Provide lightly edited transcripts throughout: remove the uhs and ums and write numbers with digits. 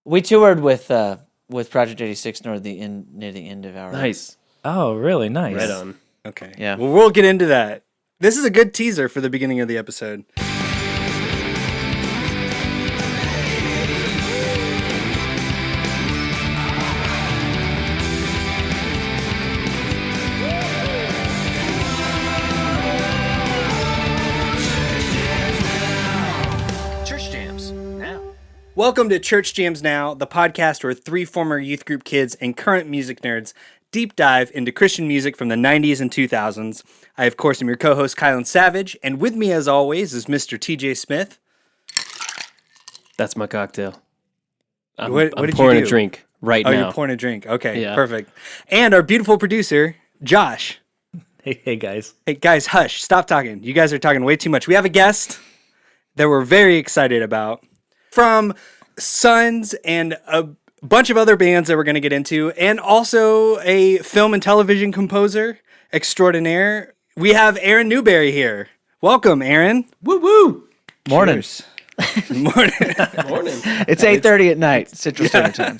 We toured with Project 86 near the end of our Nice. Oh, really nice. Right on. Okay. Yeah. Well, we'll get into that. This is a good teaser for the beginning of the episode. Welcome to Church Jams Now, the podcast where three former youth group kids and current music nerds deep dive into Christian music from the 90s and 2000s. I, of course, am your co-host, Kylan Savage, and with me, as always, is Mr. TJ Smith. That's my cocktail. I'm What did you pouring do? a drink right Oh, now. you're pouring a drink. Okay, Yeah. perfect. And our beautiful producer, Josh. Hey guys. Hey, guys, hush. Stop talking. You guys are talking way too much. We have a guest that we're very excited about from Sons and a bunch of other bands that we're going to get into, and also a film and television composer extraordinaire. We have Aaron Newberry here. Welcome, Aaron. Woo woo. Morning. Cheers. Morning. Morning. It's 8:30 at night, Central Standard Time.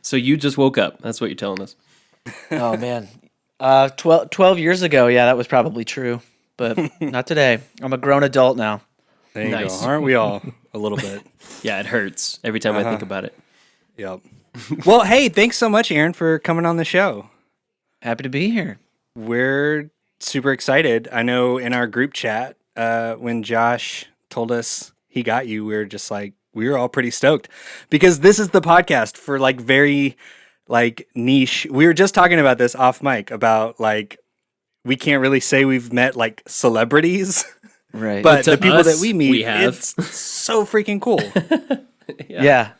So you just woke up. That's what you're telling us. Oh man, 12 years ago, yeah, that was probably true, but not today. I'm a grown adult now. There you Nice. go. Aren't we all a little bit? Yeah, it hurts every time I think about it. Yep. Well, hey, thanks so much, Aaron, for coming on the show. Happy to be here. We're super excited. I know in our group chat, when Josh told us he got you, we were just like, we were all pretty stoked because this is the podcast for like very like niche. We were just talking about this off mic about like, we can't really say we've met like celebrities, Right. but to the people us, that we meet, we have. it's so freaking cool. Yeah.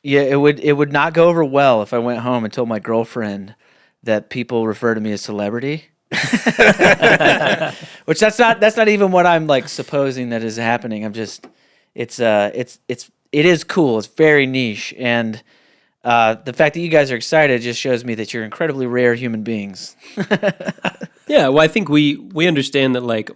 It would not go over well if I went home and told my girlfriend that people refer to me as celebrity. Which that's not even what I'm like supposing that is happening. I'm just it is cool. It's very niche, and the fact that you guys are excited just shows me that you're incredibly rare human beings. Yeah, well, I think we understand that, like,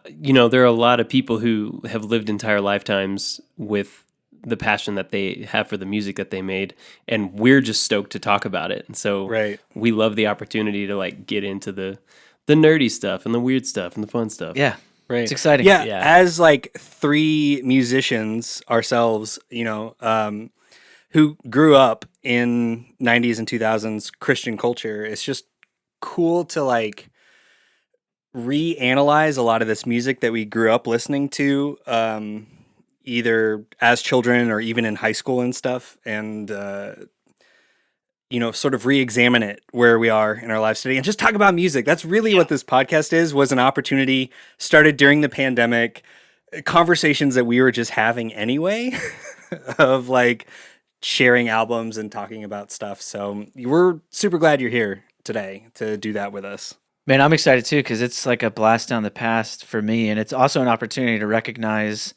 there are a lot of people who have lived entire lifetimes with the passion that they have for the music that they made, and we're just stoked to talk about it. And so Right. we love the opportunity to like get into the nerdy stuff and the weird stuff and the fun stuff. Yeah. Right. It's exciting. Yeah, Yeah. as like three musicians ourselves, who grew up in 90s and 2000s Christian culture, it's just cool to like reanalyze a lot of this music that we grew up listening to, either as children or even in high school and stuff, and sort of re-examine it where we are in our lives today and just talk about music. That's really what this podcast was an opportunity started during the pandemic, conversations that we were just having anyway of like sharing albums and talking about stuff. So we're super glad you're here today to do that with us. Man, I'm excited too because it's like a blast down the past for me, and it's also an opportunity to recognize,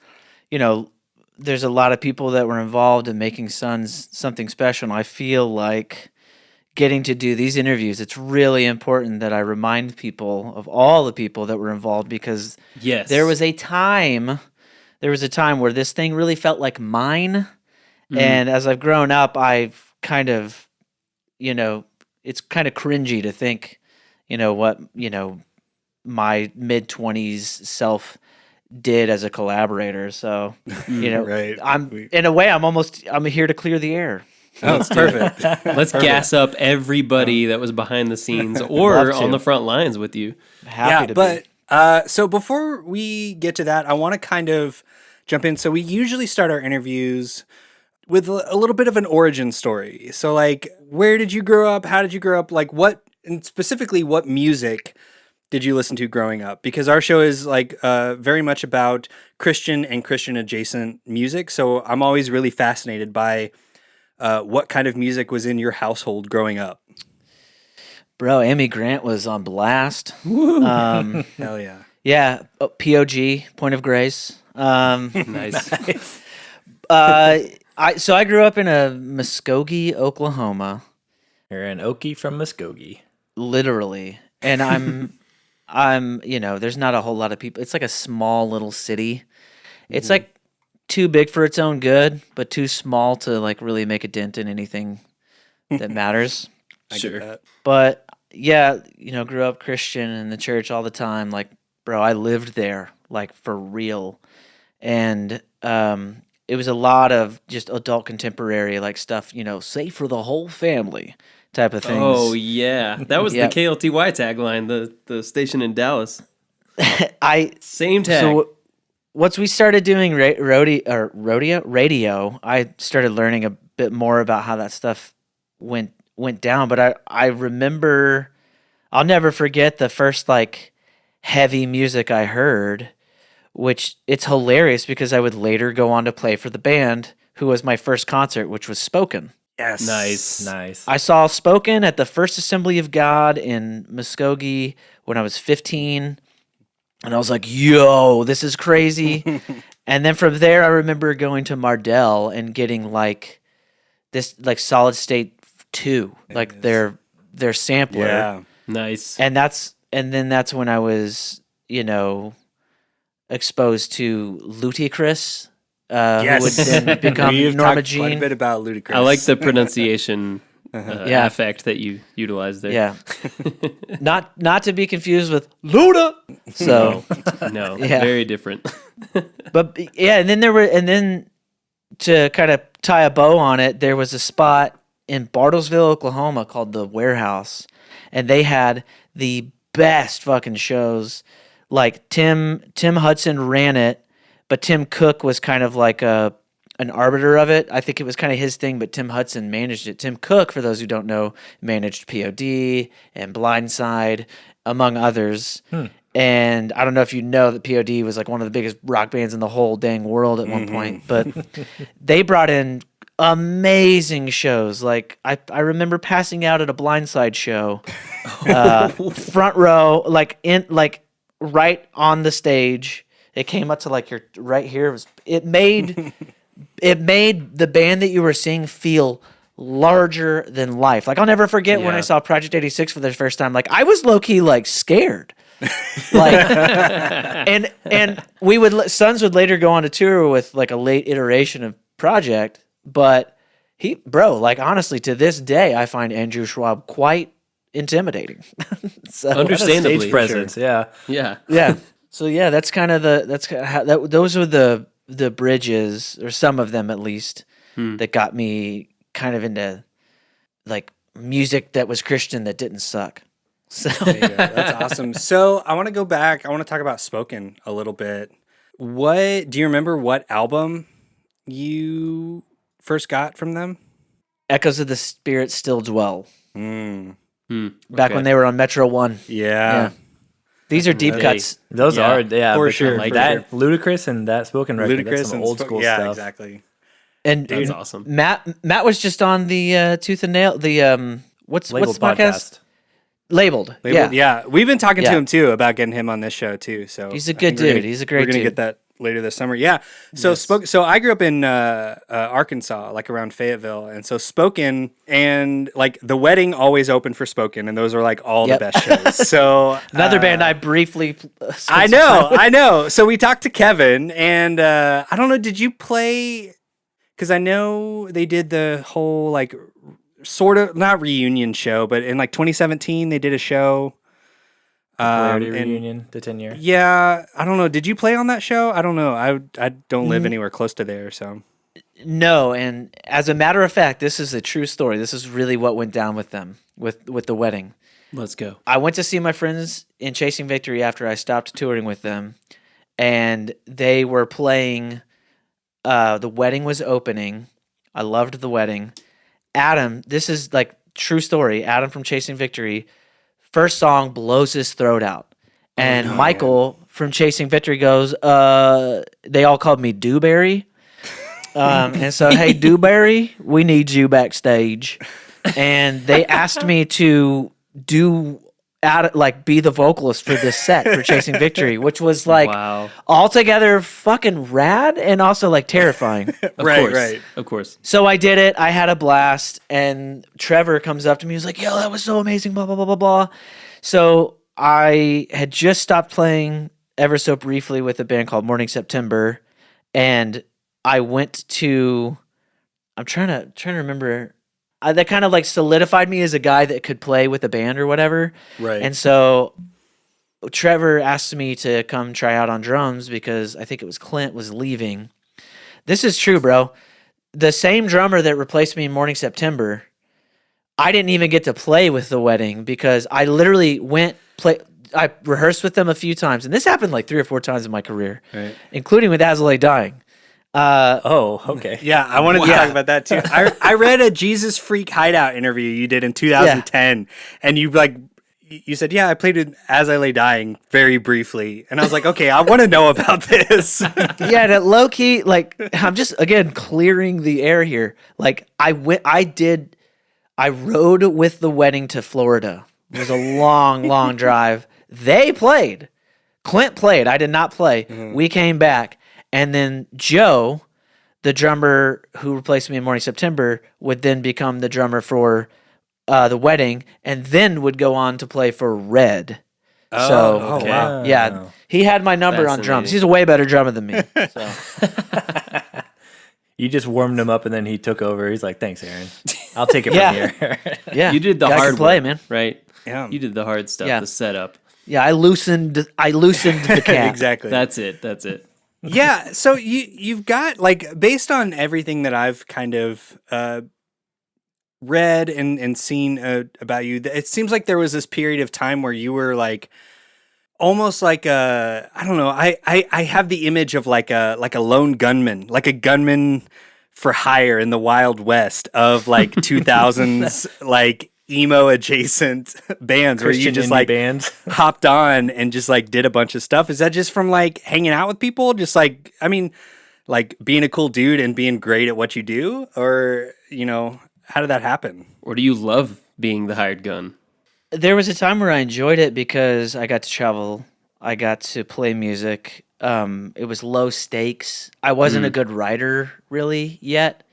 there's a lot of people that were involved in making Sons something special, and I feel like getting to do these interviews, it's really important that I remind people of all the people that were involved because Yes. there was a time where this thing really felt like mine, and as I've grown up, I've kind of, it's kind of cringy to think, what, my mid-20s self did as a collaborator. So, Right. in a way, I'm here to clear the air. Oh, perfect. Let's gas up everybody that was behind the scenes or Love to. on the front lines with you. Happy to but so before we get to that, I want to kind of jump in. So we usually start our interviews with a little bit of an origin story. So like, where did you grow up? How did you grow up? Like and specifically what music did you listen to growing up? Because our show is like very much about Christian and Christian adjacent music. So I'm always really fascinated by what kind of music was in your household growing up. Bro, Amy Grant was on blast. Hell yeah. Yeah, POG, Point of Grace. Nice. So I grew up in a Muskogee, Oklahoma, You're an Okie from Muskogee. literally, and I'm there's not a whole lot of people. It's like a small little city. It's like too big for its own good, but too small to like really make a dent in anything that matters. I Sure. get that. But yeah, grew up Christian in the church all the time. Like, bro, I lived there, like for real. And it was a lot of just adult contemporary like stuff, safe for the whole family type of things. Oh yeah, that was Yeah. the KLTY tagline. The station in Dallas. I Same tag. so once we started doing radio, I started learning a bit more about how that stuff went down. But I remember, I'll never forget the first like heavy music I heard, which it's hilarious because I would later go on to play for the band who was my first concert, which was Spoken. Yes. Nice. I saw Spoken at the First Assembly of God in Muskogee when I was 15. And I was like, yo, this is crazy. And then from there, I remember going to Mardell and getting like this like Solid State 2, like their sampler. Yeah. Nice. And then that's when I was, exposed to Ludacris, who would then become We've Norma talked quite a Jean. bit about Ludacris. I like the pronunciation Yeah. affect that you utilized there. Yeah. not to be confused with Luda. So No, Yeah. very different. but yeah, and then to kind of tie a bow on it, there was a spot in Bartlesville, Oklahoma called the Warehouse, and they had the best fucking shows. Like Tim Hudson ran it, but Tim Cook was kind of like an arbiter of it. I think it was kind of his thing, but Tim Hudson managed it. Tim Cook, for those who don't know, managed POD and Blindside, among others. And I don't know if you know that POD was like one of the biggest rock bands in the whole dang world at one point, but they brought in amazing shows. Like I remember passing out at a Blindside show, front row, like right on the stage. It came up to like your right here. It made the band that you were seeing feel larger than life. Like I'll never forget when I Yeah. saw Project 86 for the first time. Like I was low key like scared. Like and Sons would later go on to tour with like a late iteration of Project, but like honestly to this day I find Andrew Schwab quite intimidating. So Understandably. Stage presence, yeah. Yeah. yeah. So yeah, that's kind of those were the bridges, or some of them at least, that got me kind of into like music that was Christian that didn't suck. So There you go. That's awesome. So I want to go back. I want to talk about Spoken a little bit. What do you remember? What album you first got from them? Echoes of the Spirit Still Dwell. Back Okay. when they were on Metro One. Yeah. These are deep Hey. cuts. Those Yeah, are, yeah, for but sure, Like for that, Ludacris and that Spoken record, that's some old school yeah, stuff. exactly. And That's awesome. Matt was just on the Tooth and Nail, the what's Labeled the podcast? Labeled. Yeah. We've been talking to Yeah. him too about getting him on this show too. So He's a I good think we're dude. He's a great We're gonna dude. get that later this summer. Yeah. So So I grew up in Arkansas, like around Fayetteville, and so Spoken and like The Wedding always open for Spoken, and those are like all Yep. the best shows. So Another band I briefly. I know. So we talked to Kevin, and I don't know. Did you play? Because I know they did the whole like sort of not reunion show, but in like 2017 they did a show. Polarity and- reunion, the 10 year. Yeah, I don't know. Did you play on that show? I don't know. I don't live anywhere close to there, so No, and as a matter of fact, this is a true story. This is really what went down with them, with The Wedding. Let's go. I went to see my friends in Chasing Victory after I stopped touring with them, and they were playing. The Wedding was opening. I loved The Wedding. Adam, this is like true story. Adam from Chasing Victory, first song blows his throat out, and Michael from Chasing Victory goes, they all called me Dewberry. And so, hey, Dewberry, we need you backstage. And they asked me to be the vocalist for this set for Chasing Victory, which was like Wow. altogether fucking rad and also like terrifying. right. Of course. So I did it. I had a blast. And Trevor comes up to me. He's like, yo, that was so amazing, blah, blah, blah, blah, blah. So I had just stopped playing ever so briefly with a band called Morning September. And I went to. I'm trying to remember. That kind of like solidified me as a guy that could play with a band or whatever. Right. And so Trevor asked me to come try out on drums because I think it was Clint was leaving. This is true, bro. The same drummer that replaced me in Morning September, I didn't even get to play with The Wedding because I literally I rehearsed with them a few times, and this happened like 3 or 4 times in my career, Right. including with As I Lay Dying. Okay. Yeah, I wanted to talk about that too. I read a Jesus Freak Hideout interview you did in 2010, and you said, yeah, I played it As I Lay Dying very briefly. And I was like, okay, I want to know about this. Yeah, that low key, like, I'm just, again, clearing the air here. Like, I rode with The Wedding to Florida. It was a long, long drive. They played. Clint played. I did not play. Mm-hmm. We came back. And then Joe, the drummer who replaced me in Morning September, would then become the drummer for The Wedding, and then would go on to play for Red. Oh, wow. Yeah, he had my number on drums. He's a way better drummer than me. So. You just warmed him up, and then he took over. He's like, "Thanks, Aaron. I'll take it from here." Yeah, you did the hard play, work, man. Right? Yeah, you did the hard stuff, the setup. Yeah, I loosened the cap. Exactly. That's it. Yeah, so you've got, like, based on everything that I've kind of read and seen about you, it seems like there was this period of time where you were like almost like I don't know, I have the image of like a lone gunman, like a gunman for hire in the Wild West of like 2000s like emo adjacent bands where you just like bands. hopped on and just like did a bunch of stuff. Is that just from like hanging out with people? Just like, I mean, like being a cool dude and being great at what you do? Or, you know, how did that happen? Or do you love being the hired gun? There was a time where I enjoyed it because I got to travel. I got to play music. It was low stakes. I wasn't a good writer really yet.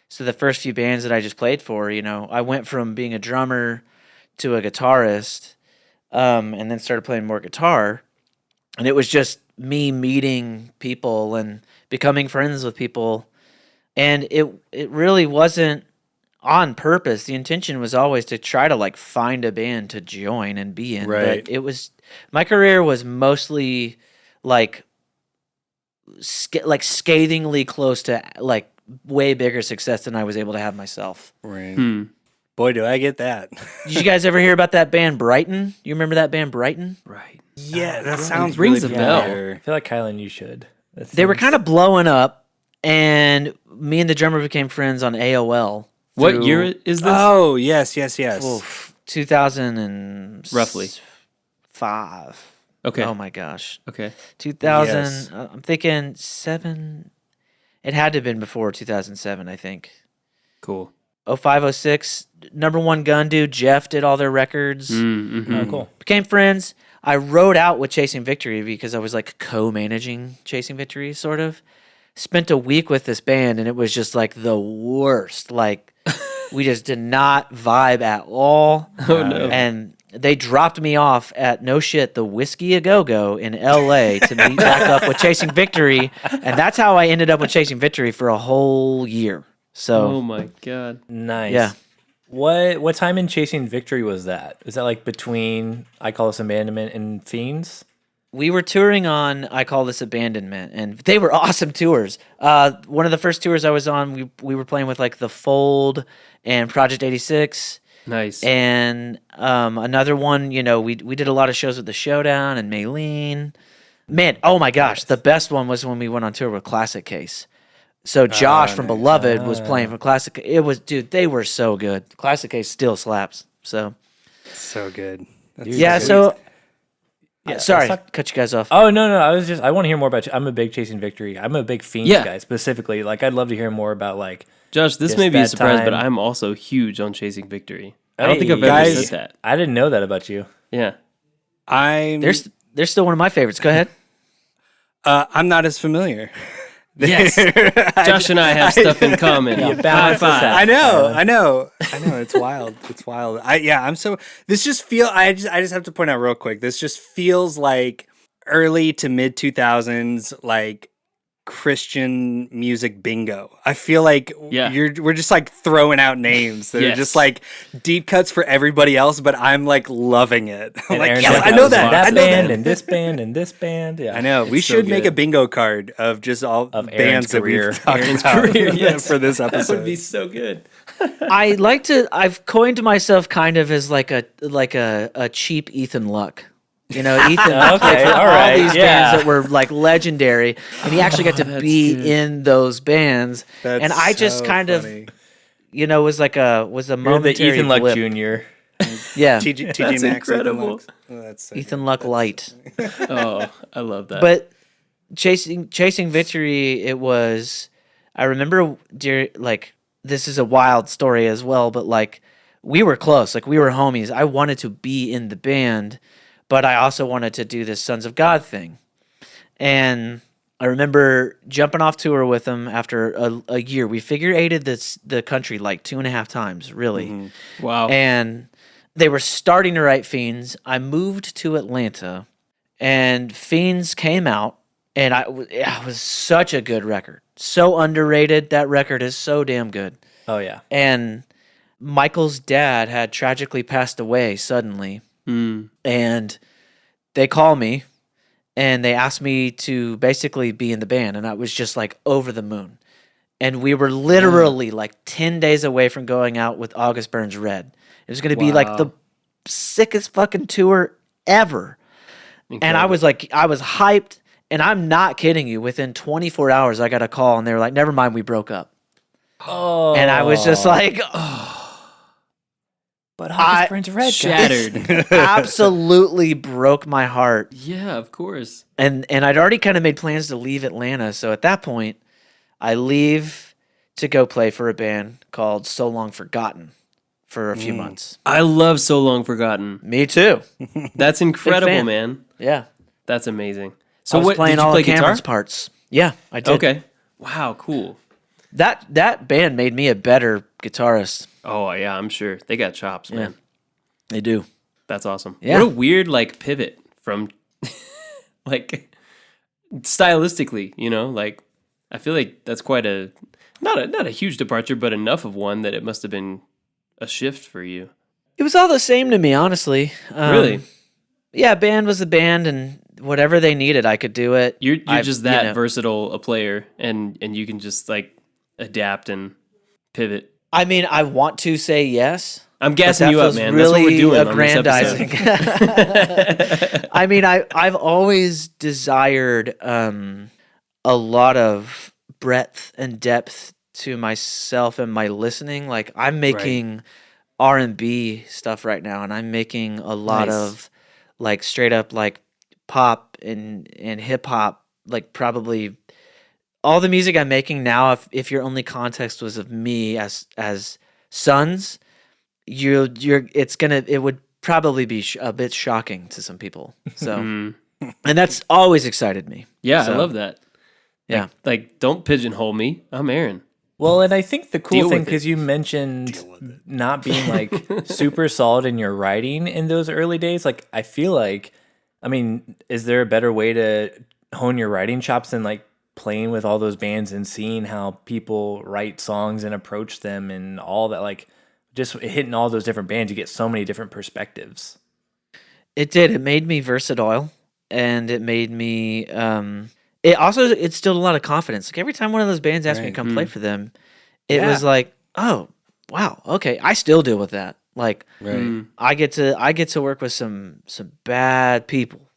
So the first few bands that I just played for, you know, I went from being a drummer to a guitarist, and then started playing more guitar. And it was just me meeting people and becoming friends with people. And it really wasn't on purpose. The intention was always to try to like find a band to join and be in. Right. But it was, my career was mostly like scathingly close to like way bigger success than I was able to have myself. Right. Boy, do I get that. Did you guys ever hear about that band Brighton? You remember that band Brighton? Right. Yeah, that sounds rings really a bell. familiar. I feel like Kylan, you should. They were kind of blowing up, and me and the drummer became friends on AOL. What year is this? Oh, yes. 2000 and roughly 5. Okay. Oh my gosh. Okay. 2000. Yes. I'm thinking 7. It had to have been before 2007, I think. Cool. 05, 06. Number one gun dude Jeff did all their records. Mm-hmm. Oh, cool. Became friends. I rode out with Chasing Victory because I was like co-managing Chasing Victory, sort of. Spent a week with this band, and it was just like the worst. Like, we just did not vibe at all. Oh, no. And they dropped me off at, no shit, the Whiskey A Go-Go in L.A. to meet back up with Chasing Victory. And that's how I ended up with Chasing Victory for a whole year. So, Oh, my God. Nice. Yeah. What time in Chasing Victory was that? Is that like between I Call This Abandonment and Fiends? we were touring on I Call This Abandonment, and they were awesome tours. One of the first tours I was on, we were playing with like The Fold and Project 86. Nice. And another one, you know, we did a lot of shows with The Showdown and Maylene. Man, oh my gosh, the best one was when we went on tour with Classic Case. So Josh from Beloved was playing for Classic. It was, dude, they were so good. Classic Case still slaps. So So good. yeah, so Yeah, sorry, let's talk- cut you guys off. Oh no, I want to hear more about you. I'm a big Chasing Victory. I'm a big Fiends Yeah. guy specifically. Like I'd love to hear more about like Josh, this Just may be a that surprise, but time. I'm also huge on Chasing Victory. I don't think I've Hey, ever guys. said that. I didn't know that about you. Yeah. They're still one of my favorites. Go ahead. I'm not as familiar. Yes. Josh and I have stuff in common. You High balance us five. out. I know. It's wild. It's wild. I'm so. This just feel. I just have to point out real quick. This just feels like early to mid 2000s, like Christian music bingo. I feel like Yeah. we're just like throwing out names that are Yes. just like deep cuts for everybody else, but I'm like loving it. I'm And like, Aaron's yes, like, I "I know was in that. that I know band that. and this band and this band. Yeah, I know. We so should make a good. bingo card of just all Of bands Aaron's that we've career. talked Aaron's about career, yes. for this That episode. would be so good. I've coined myself kind of as like a cheap Ethan Luck. You know, Ethan Okay, played for all all right, these yeah. bands that were like legendary, and he actually got to that's be good. in those bands. That's and I just so kind funny. of, was a You're the momentary Ethan Luck blip. Jr. Yeah, TJ That's Maxx, incredible. Lux. Oh, that's so Ethan good. Luck That's- light. Oh, I love that. But chasing victory, it was. I remember, this is a wild story as well, but like we were close, like we were homies. I wanted to be in the band, but I also wanted to do this Sons of God thing, and I remember jumping off tour with them after a year. We figure-eighted the country like 2.5 times, really. wow. And they were starting to write Fiends. I moved to Atlanta, and Fiends came out, and it was such a good record. So underrated. That record is so damn good. Oh yeah, And Michael's dad had tragically passed away suddenly, and they call me, and they asked me to basically be in the band, and I was just like over the moon. And we were literally like 10 days away from going out with August Burns Red. It was going to be like Wow. the sickest fucking tour ever. And I was hyped, and I'm not kidding you. Within 24 hours, I got a call, and they were like, "Never mind, we broke up." oh, And I was just like, but August Burns Red, guys. Shattered. absolutely broke my heart. Yeah, of course. And I'd already kind of made plans to leave Atlanta. So at that point, I leave to go play for a band called So Long Forgotten for a few months. I love So Long Forgotten. Me too. That's incredible, fan. man. Yeah. That's amazing. I So was what playing did you all play of guitar? Cameron's parts. Yeah, I did. Okay. Wow, cool. That band made me a better guitarist. Oh yeah, I'm sure. They got chops, man. They do. That's awesome. Yeah. What a weird like pivot from like stylistically, like I feel like that's quite a not a huge departure, but enough of one that it must have been a shift for you. It was all the same to me, honestly. Really? Yeah, band was a band, and whatever they needed, I could do it. You're I've- just you that know. versatile a player and you can just like adapt and pivot. I mean, I want to say yes. I'm but gassing that you up, feels man. That's what we're really doing on this aggrandizing. episode. I mean, I've always desired a lot of breadth and depth to myself and my listening. Like I'm making R&B stuff right now, and I'm making a lot Nice. of like straight up like pop and hip hop. Like probably all the music I'm making now. If your only context was of me as sons, it would probably be a bit shocking to some people. So, and that's always excited me. Yeah, I So, love that. Yeah. Like don't pigeonhole me. I'm Aaron. Well, and I think the cool Deal thing, with it. because you mentioned not being like super solid in your writing in those early days, like I feel like, I mean, is there a better way to hone your writing chops than like playing with all those bands and seeing how people write songs and approach them and all that? Like just hitting all those different bands, you get so many different perspectives. It did. It made me versatile, and it made me. It instilled a lot of confidence. Like every time one of those bands asked me to come play for them, it was like, oh wow, okay, I still deal with that. Like I get to work with some bad people,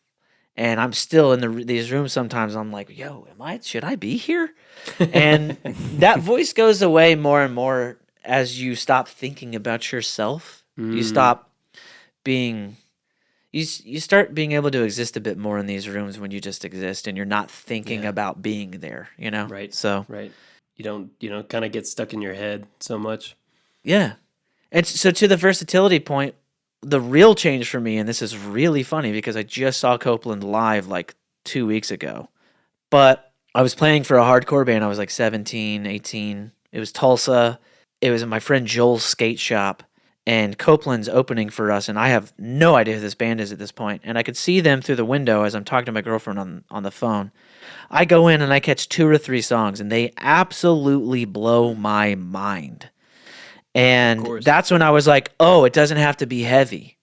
and I'm still in these rooms sometimes. I'm like, yo, should I be here? And that voice goes away more and more as you stop thinking about yourself. You stop being. You start being able to exist a bit more in these rooms when you just exist and you're not thinking about being there, Right. So Right. You don't kind of get stuck in your head so much. yeah. And so to the versatility point, the real change for me, and this is really funny because I just saw Copeland live like 2 weeks ago, but I was playing for a hardcore band. I was like 17, 18. It was Tulsa. It was in my friend Joel's skate shop. And Copeland's opening for us, and I have no idea who this band is at this point. And I could see them through the window as I'm talking to my girlfriend on the phone. I go in and I catch 2 or 3 songs, and they absolutely blow my mind. And that's when I was like, oh, it doesn't have to be heavy.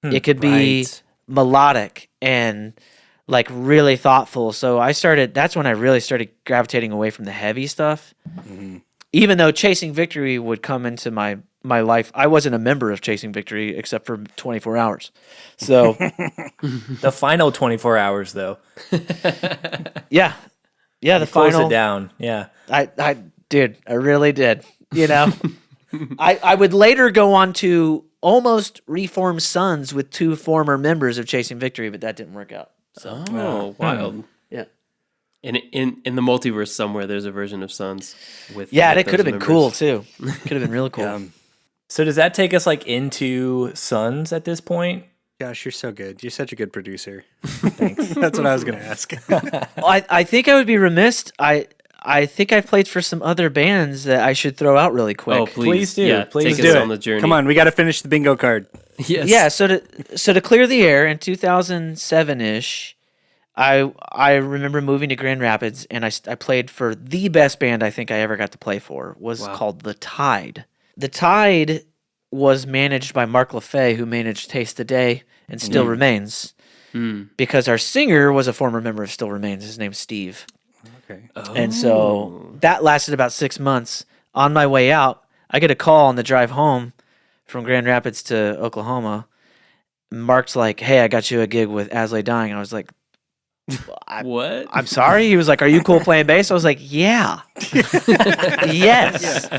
It could be melodic and like really thoughtful. So that's when I really started gravitating away from the heavy stuff. Mm-hmm. Even though Chasing Victory would come into my life, I wasn't a member of Chasing Victory except for 24 hours. So the final 24 hours though. Yeah, the close final it down. Yeah. I really did. You know, I would later go on to almost reform Sons with 2 former members of Chasing Victory, but that didn't work out. So, wild. Yeah. In the multiverse somewhere, there's a version of Sons with and it those could have been members. cool too. Could have been really cool. So does that take us like into Sons at this point? Gosh, you're so good. You're such a good producer. Thanks. That's what I was going to ask. Well, I think I would be remiss. I think I've played for some other bands that I should throw out really quick. Oh, please do. Yeah, Please take do us it. on the journey. Come on, we got to finish the bingo card. Yes. Yeah, so to clear the air in 2007-ish, I remember moving to Grand Rapids, and I played for the best band I think I ever got to play for. Was called The Tide. The Tide was managed by Mark LaFay, who managed Taste the Day and Still Remains, because our singer was a former member of Still Remains. His name's Steve. Okay. And so that lasted about 6 months. On my way out, I get a call on the drive home from Grand Rapids to Oklahoma. Mark's like, "Hey, I got you a gig with As Lay Dying." And I was like, What? I'm sorry. He was like, "Are you cool playing bass?" I was like, "Yeah." Yes.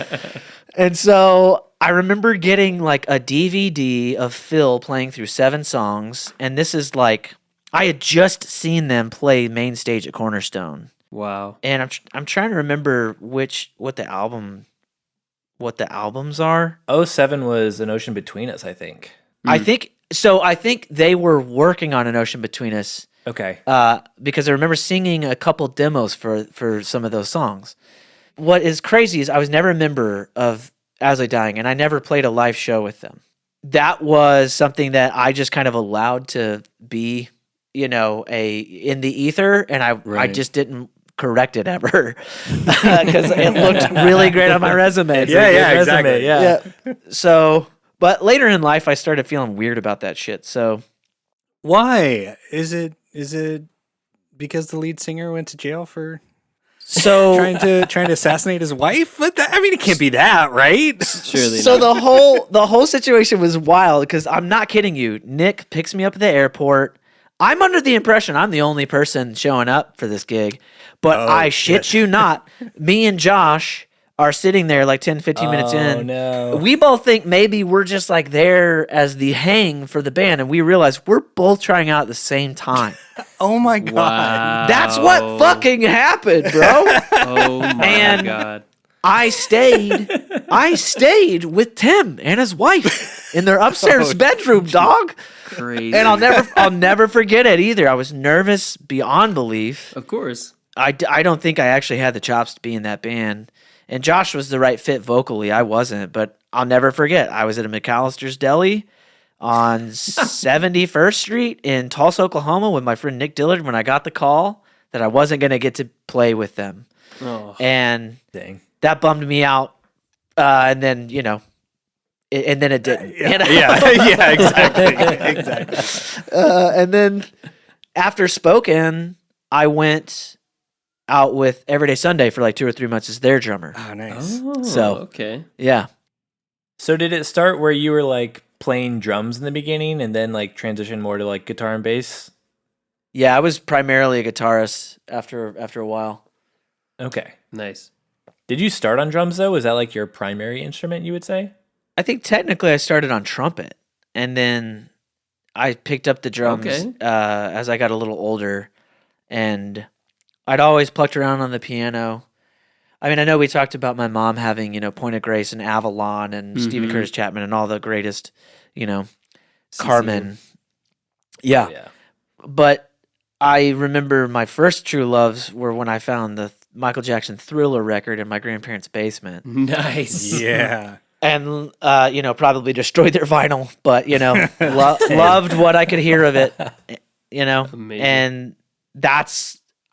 And so I remember getting like a DVD of Phil playing through 7 songs. And this is like, I had just seen them play main stage at Cornerstone. Wow. And I'm trying to remember what the albums are. 07 was An Ocean Between Us, I think. I think they were working on An Ocean Between Us. Okay. Because I remember singing a couple demos for some of those songs. What is crazy is I was never a member of As Lay Dying, and I never played a live show with them. That was something that I just kind of allowed to be, in the ether, and I just didn't correct it ever because it looked really great on my resume. Exactly. Yeah. So, but later in life, I started feeling weird about that shit. So, Why? Is it because the lead singer went to jail for trying to assassinate his wife? But it can't be that, right? Surely so not. the whole situation was wild because I'm not kidding you. Nick picks me up at the airport. I'm under the impression I'm the only person showing up for this gig, but I shit you not. Me and Josh are sitting there like 10, 15 minutes in. No. We both think maybe we're just like there as the hang for the band, and we realize we're both trying out at the same time. Oh my God. Wow. That's what fucking happened, bro. Oh my God. I stayed with Tim and his wife in their upstairs bedroom, dog. Crazy. And I'll never forget it either. I was nervous beyond belief. Of course. I don't think I actually had the chops to be in that band. And Josh was the right fit vocally. I wasn't, but I'll never forget. I was at a McAllister's Deli on 71st Street in Tulsa, Oklahoma with my friend Nick Dillard when I got the call that I wasn't going to get to play with them. Oh. And Dang. that bummed me out. And then, and then it didn't. Yeah, exactly. And then after Spokane, I went out with Everyday Sunday for like 2 or 3 months as their drummer. Oh, nice. So, okay. Yeah. So did it start where you were like playing drums in the beginning and then like transition more to like guitar and bass? Yeah, I was primarily a guitarist after a while. Okay. Nice. Did you start on drums though? Was that like your primary instrument, you would say? I think technically I started on trumpet, and then I picked up the drums as I got a little older, and I'd always plucked around on the piano. I mean, I know we talked about my mom having, Point of Grace and Avalon and Stephen Curtis Chapman and all the greatest, Carmen. Yeah. Oh, yeah. But I remember my first true loves were when I found the Michael Jackson Thriller record in my grandparents' basement. Nice. Yeah. And, probably destroyed their vinyl, but, loved what I could hear of it, Amazing. And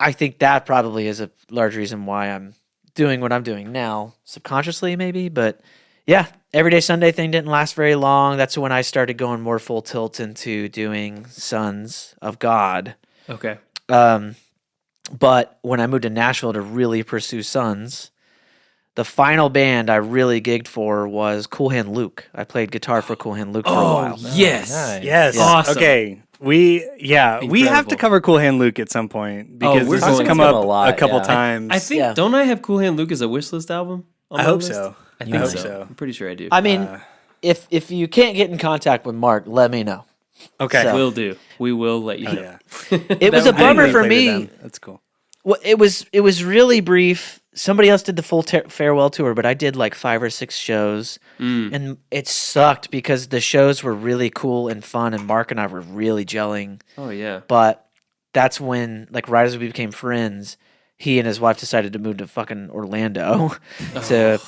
I think that probably is a large reason why I'm doing what I'm doing now, subconsciously maybe. But yeah, Everyday Sunday thing didn't last very long. That's when I started going more full tilt into doing Sons of God. Okay. But when I moved to Nashville to really pursue Sons, the final band I really gigged for was Cool Hand Luke. I played guitar for Cool Hand Luke for a while. Yes. Nice. Yes. Awesome. Okay. We have to Incredible. cover Cool Hand Luke at some point because we're this has going come to. up A lot, a couple yeah. times. I think, Yeah. don't I have Cool Hand Luke as a wish list album? on I my hope list? so. I You think hope so. so. I'm pretty sure I do. I mean, if you can't get in contact with Mark, let me know. Okay. So- Will do. We will let you Oh, know. yeah. It was a would be bummer I didn't for play to me. them. That's cool. Well, it was really brief. Somebody else did the full farewell tour, but I did like 5 or 6 shows, and it sucked because the shows were really cool and fun, and Mark and I were really gelling. Oh yeah. But that's when, like, right as we became friends, he and his wife decided to move to fucking Orlando to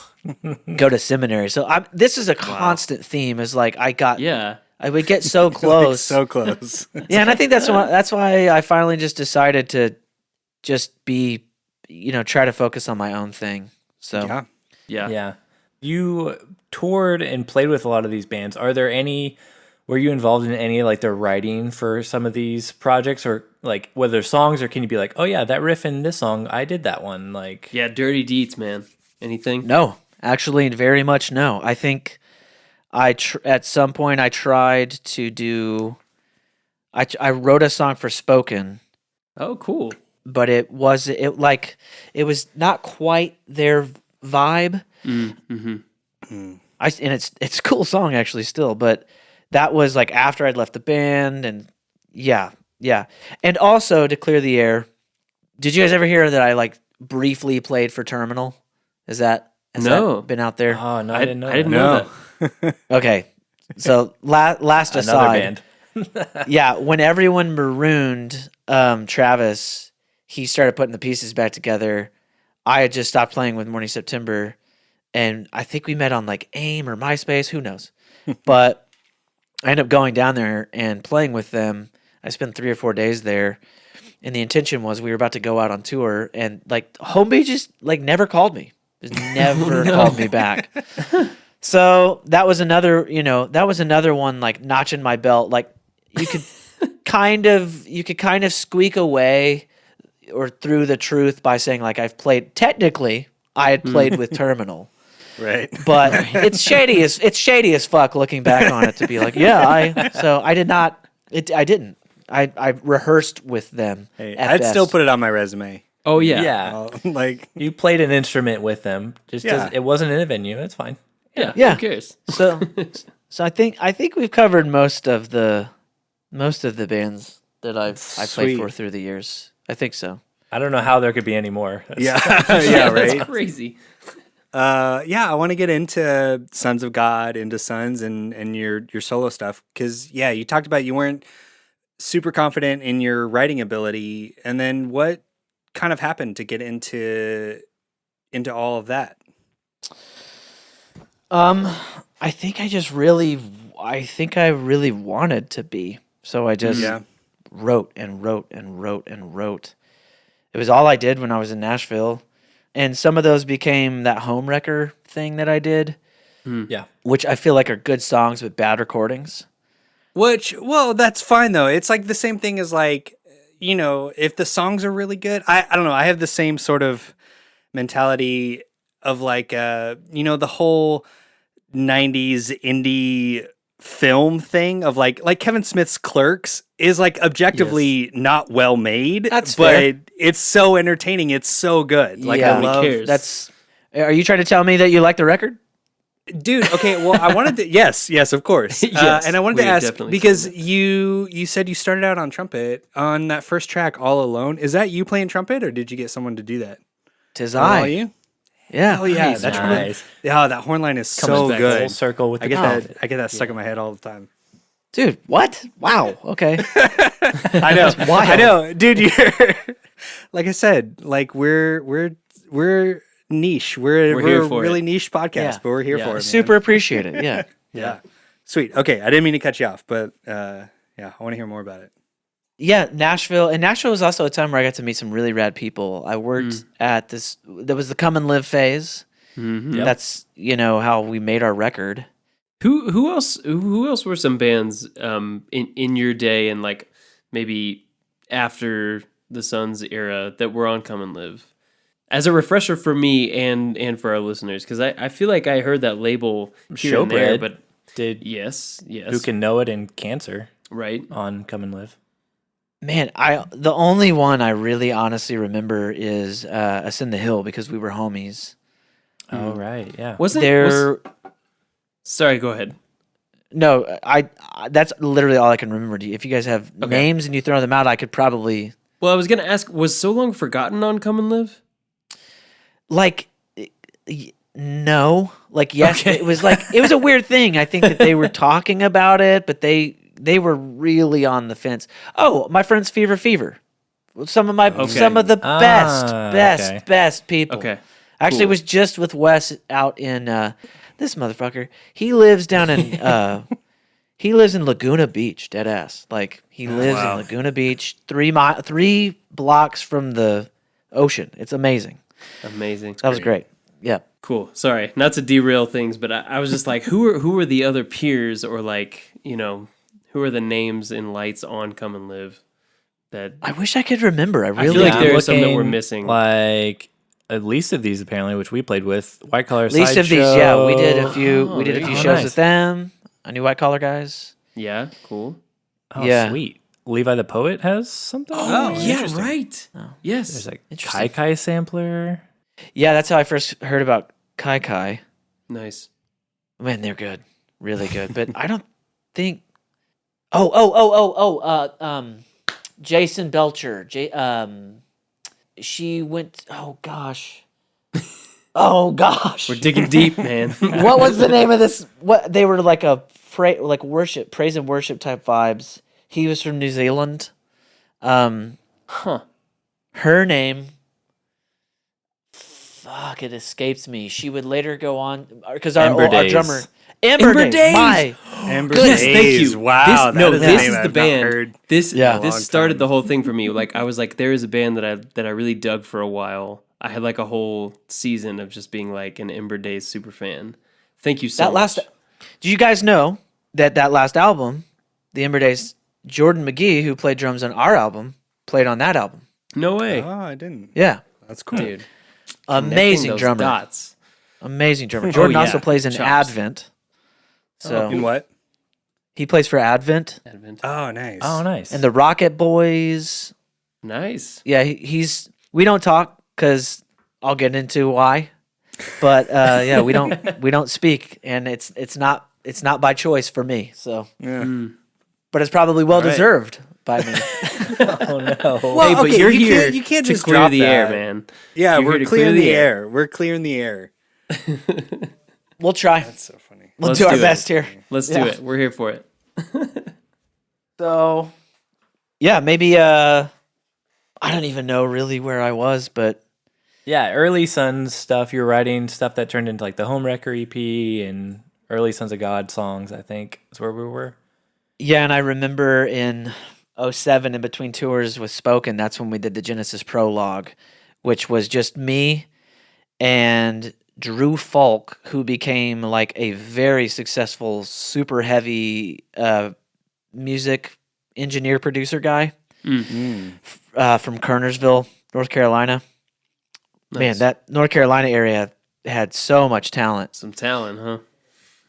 go to seminary. So this is a constant theme. Is like Yeah. I would get so Like, close, so close. yeah, and I think that's why I finally just decided to just be, try to focus on my own thing. So Yeah. Yeah. Yeah. You toured and played with a lot of these bands. Were you involved in any like the writing for some of these projects, or like whether songs, or can you be like, oh yeah, that riff in this song, I did that one? Like, Yeah. Dirty Deeds, man. Anything? no, actually, very much no. I think at some point I tried to do. I wrote a song for Spoken, Oh, cool. but it was not quite their vibe. Mm-hmm. And it's a cool song actually still, but that was like after I'd left the band, and yeah. And also, to clear the air, did you guys ever hear that I like briefly played for Terminal? Has that been out there? oh no, I didn't know. I didn't that. know No. that. Okay. So last Another aside, band. yeah, when everyone marooned Travis, he started putting the pieces back together. I had just stopped playing with Morning September, and I think we met on like AIM or MySpace, who knows. But I ended up going down there and playing with them. I spent 3 or 4 days there, and the intention was we were about to go out on tour, and like Home Beach just like never called me. Just never called me back. So that was another one like notch in my belt. Like you could kind of squeak away or through the truth by saying like I had played with Terminal. Right. But it's shady as fuck looking back on it to be like, yeah, I didn't. I rehearsed with them. Hey, at I'd best. still put it on my resume. Oh yeah. Yeah. Like, You played an instrument with them. Just 'cause Yeah. it wasn't in a venue. It's fine. Yeah. Yeah. Who cares? So I think we've covered most of the bands that I played Sweet. for through the years. I think so. I don't know how there could be any more. yeah, yeah, That's right. crazy. Yeah, I want to get into Sons of God, into Sons, and your solo stuff because you talked about you weren't super confident in your writing ability, and then what kind of happened to get into all of that? I think I really wanted to be. So I just Yeah. wrote and wrote and wrote and wrote. It was all I did when I was in Nashville. And some of those became that home wrecker thing that I did, Yeah. which I feel like are good songs but bad recordings. Well, that's fine though. It's like the same thing as like, if the songs are really good, I don't know. I have the same sort of mentality of like, the whole 90s indie film thing of like Kevin Smith's Clerks is like objectively not well made, That's but fair. it's so entertaining. It's so good. Like Yeah. I love cares? Are you trying to tell me that you like the record? Dude, okay, well, I wanted to, yes, of course. Yes, and I wanted we to are ask, definitely because saying you said you started out on trumpet on that first track, All Alone. Is that you playing trumpet, or did you get someone to do that? Tis All I. you? Yeah. Oh, yeah, Nice, that man. trumpet. Nice. Yeah, that horn line is so back good. Full circle with I the get that stuck in my head all the time. Dude, what? Wow. Okay. I know. wild. I know. Dude, you're like I said, like we're niche. We're here a for really it. niche podcast, Yeah. but we're here Yeah. for it. Man. Super appreciate it. Yeah. Yeah. Sweet. Okay, I didn't mean to cut you off, but I want to hear more about it. Yeah, Nashville. And Nashville was also a time where I got to meet some really rad people. I worked at this, there was the come and live phase. Yep. That's, how we made our record. Who else were some bands in your day and like maybe after the Suns era that were on Come and Live? As a refresher for me and for our listeners, because I feel like I heard that label here and there, Showbread but did yes, Who Can Know It and Cancer right. on Come and Live. Man, the only one I really honestly remember is Ascend the Hill because we were homies. Oh, right. Yeah. Sorry, go ahead. No, I that's literally all I can remember. If you guys have names and you throw them out, I could probably. Well, I was gonna ask, was So Long Forgotten on Come and Live? Like, no. Like, yes, okay. It was a weird thing. I think that they were talking about it, but they were really on the fence. Oh, my friends Fever. Some of the best people. Okay. Actually, was just with Wes out in this motherfucker. He lives down in he lives in Laguna Beach, dead ass. Like he lives in Laguna Beach, 3 blocks from the ocean. It's amazing. Amazing. That was great. Yeah. Cool. Sorry, not to derail things, but I was just like, who are the other peers, or like, who are the names and lights on Come and Live? That I wish I could remember. I feel like there are some that we're missing. Like at Least of These, apparently, which we played with White Collar Sideshow. Least of These, yeah, we did a few. We did a few shows with them. I knew White Collar guys. Yeah, cool. Oh, yeah, sweet. Levi the Poet has something. Oh, yeah, right. Oh. Yes, there's like Kai Kai sampler. Yeah, that's how I first heard about Kai Kai. Nice. Man, they're good, really good. But I don't think. Jason Belcher. She went. Oh gosh. We're digging deep, man. What was the name of this? What they were like worship, praise and worship type vibes. He was from New Zealand. Her name. Fuck, it escapes me. She would later go on because our drummer. Amber Days. Amber Days. Thank you. Wow. This is the band. This started the whole thing for me. Like I was like, there is a band that I really dug for a while. I had like a whole season of just being like an Ember Days super fan. Thank you so much. Did you guys know that last album, the Ember Days, Jordan McGee, who played drums on our album, played on that album? No way. Oh, I didn't. Yeah. That's cool. Dude. Amazing drummer. Dots. Amazing drummer. Jordan also plays in Advent. So in what? He plays for Advent. Oh, nice. And the Rocket Boys. Nice. Yeah, we don't talk because I'll get into why. But yeah, we don't speak, and it's not by choice for me. So, but it's probably well deserved by me. Oh no! Well, hey, but you're here. You can't to just clear drop the that. air, man. Yeah, we're clearing the air. We're clearing the air. We'll try. That's so funny. We'll do our best here. Let's do it. We're here for it. So, yeah, maybe I don't even know really where I was, but yeah, early Sons stuff. You're writing stuff that turned into like the Homewrecker EP and early Sons of God songs. I think is where we were. Yeah, and I remember in 2007, in between tours with Spoken, that's when we did the Genesis prologue, which was just me and Drew Falk, who became like a very successful, super heavy music engineer producer guy from Kernersville, North Carolina. Nice. Man, that North Carolina area had so much talent. Some talent, huh?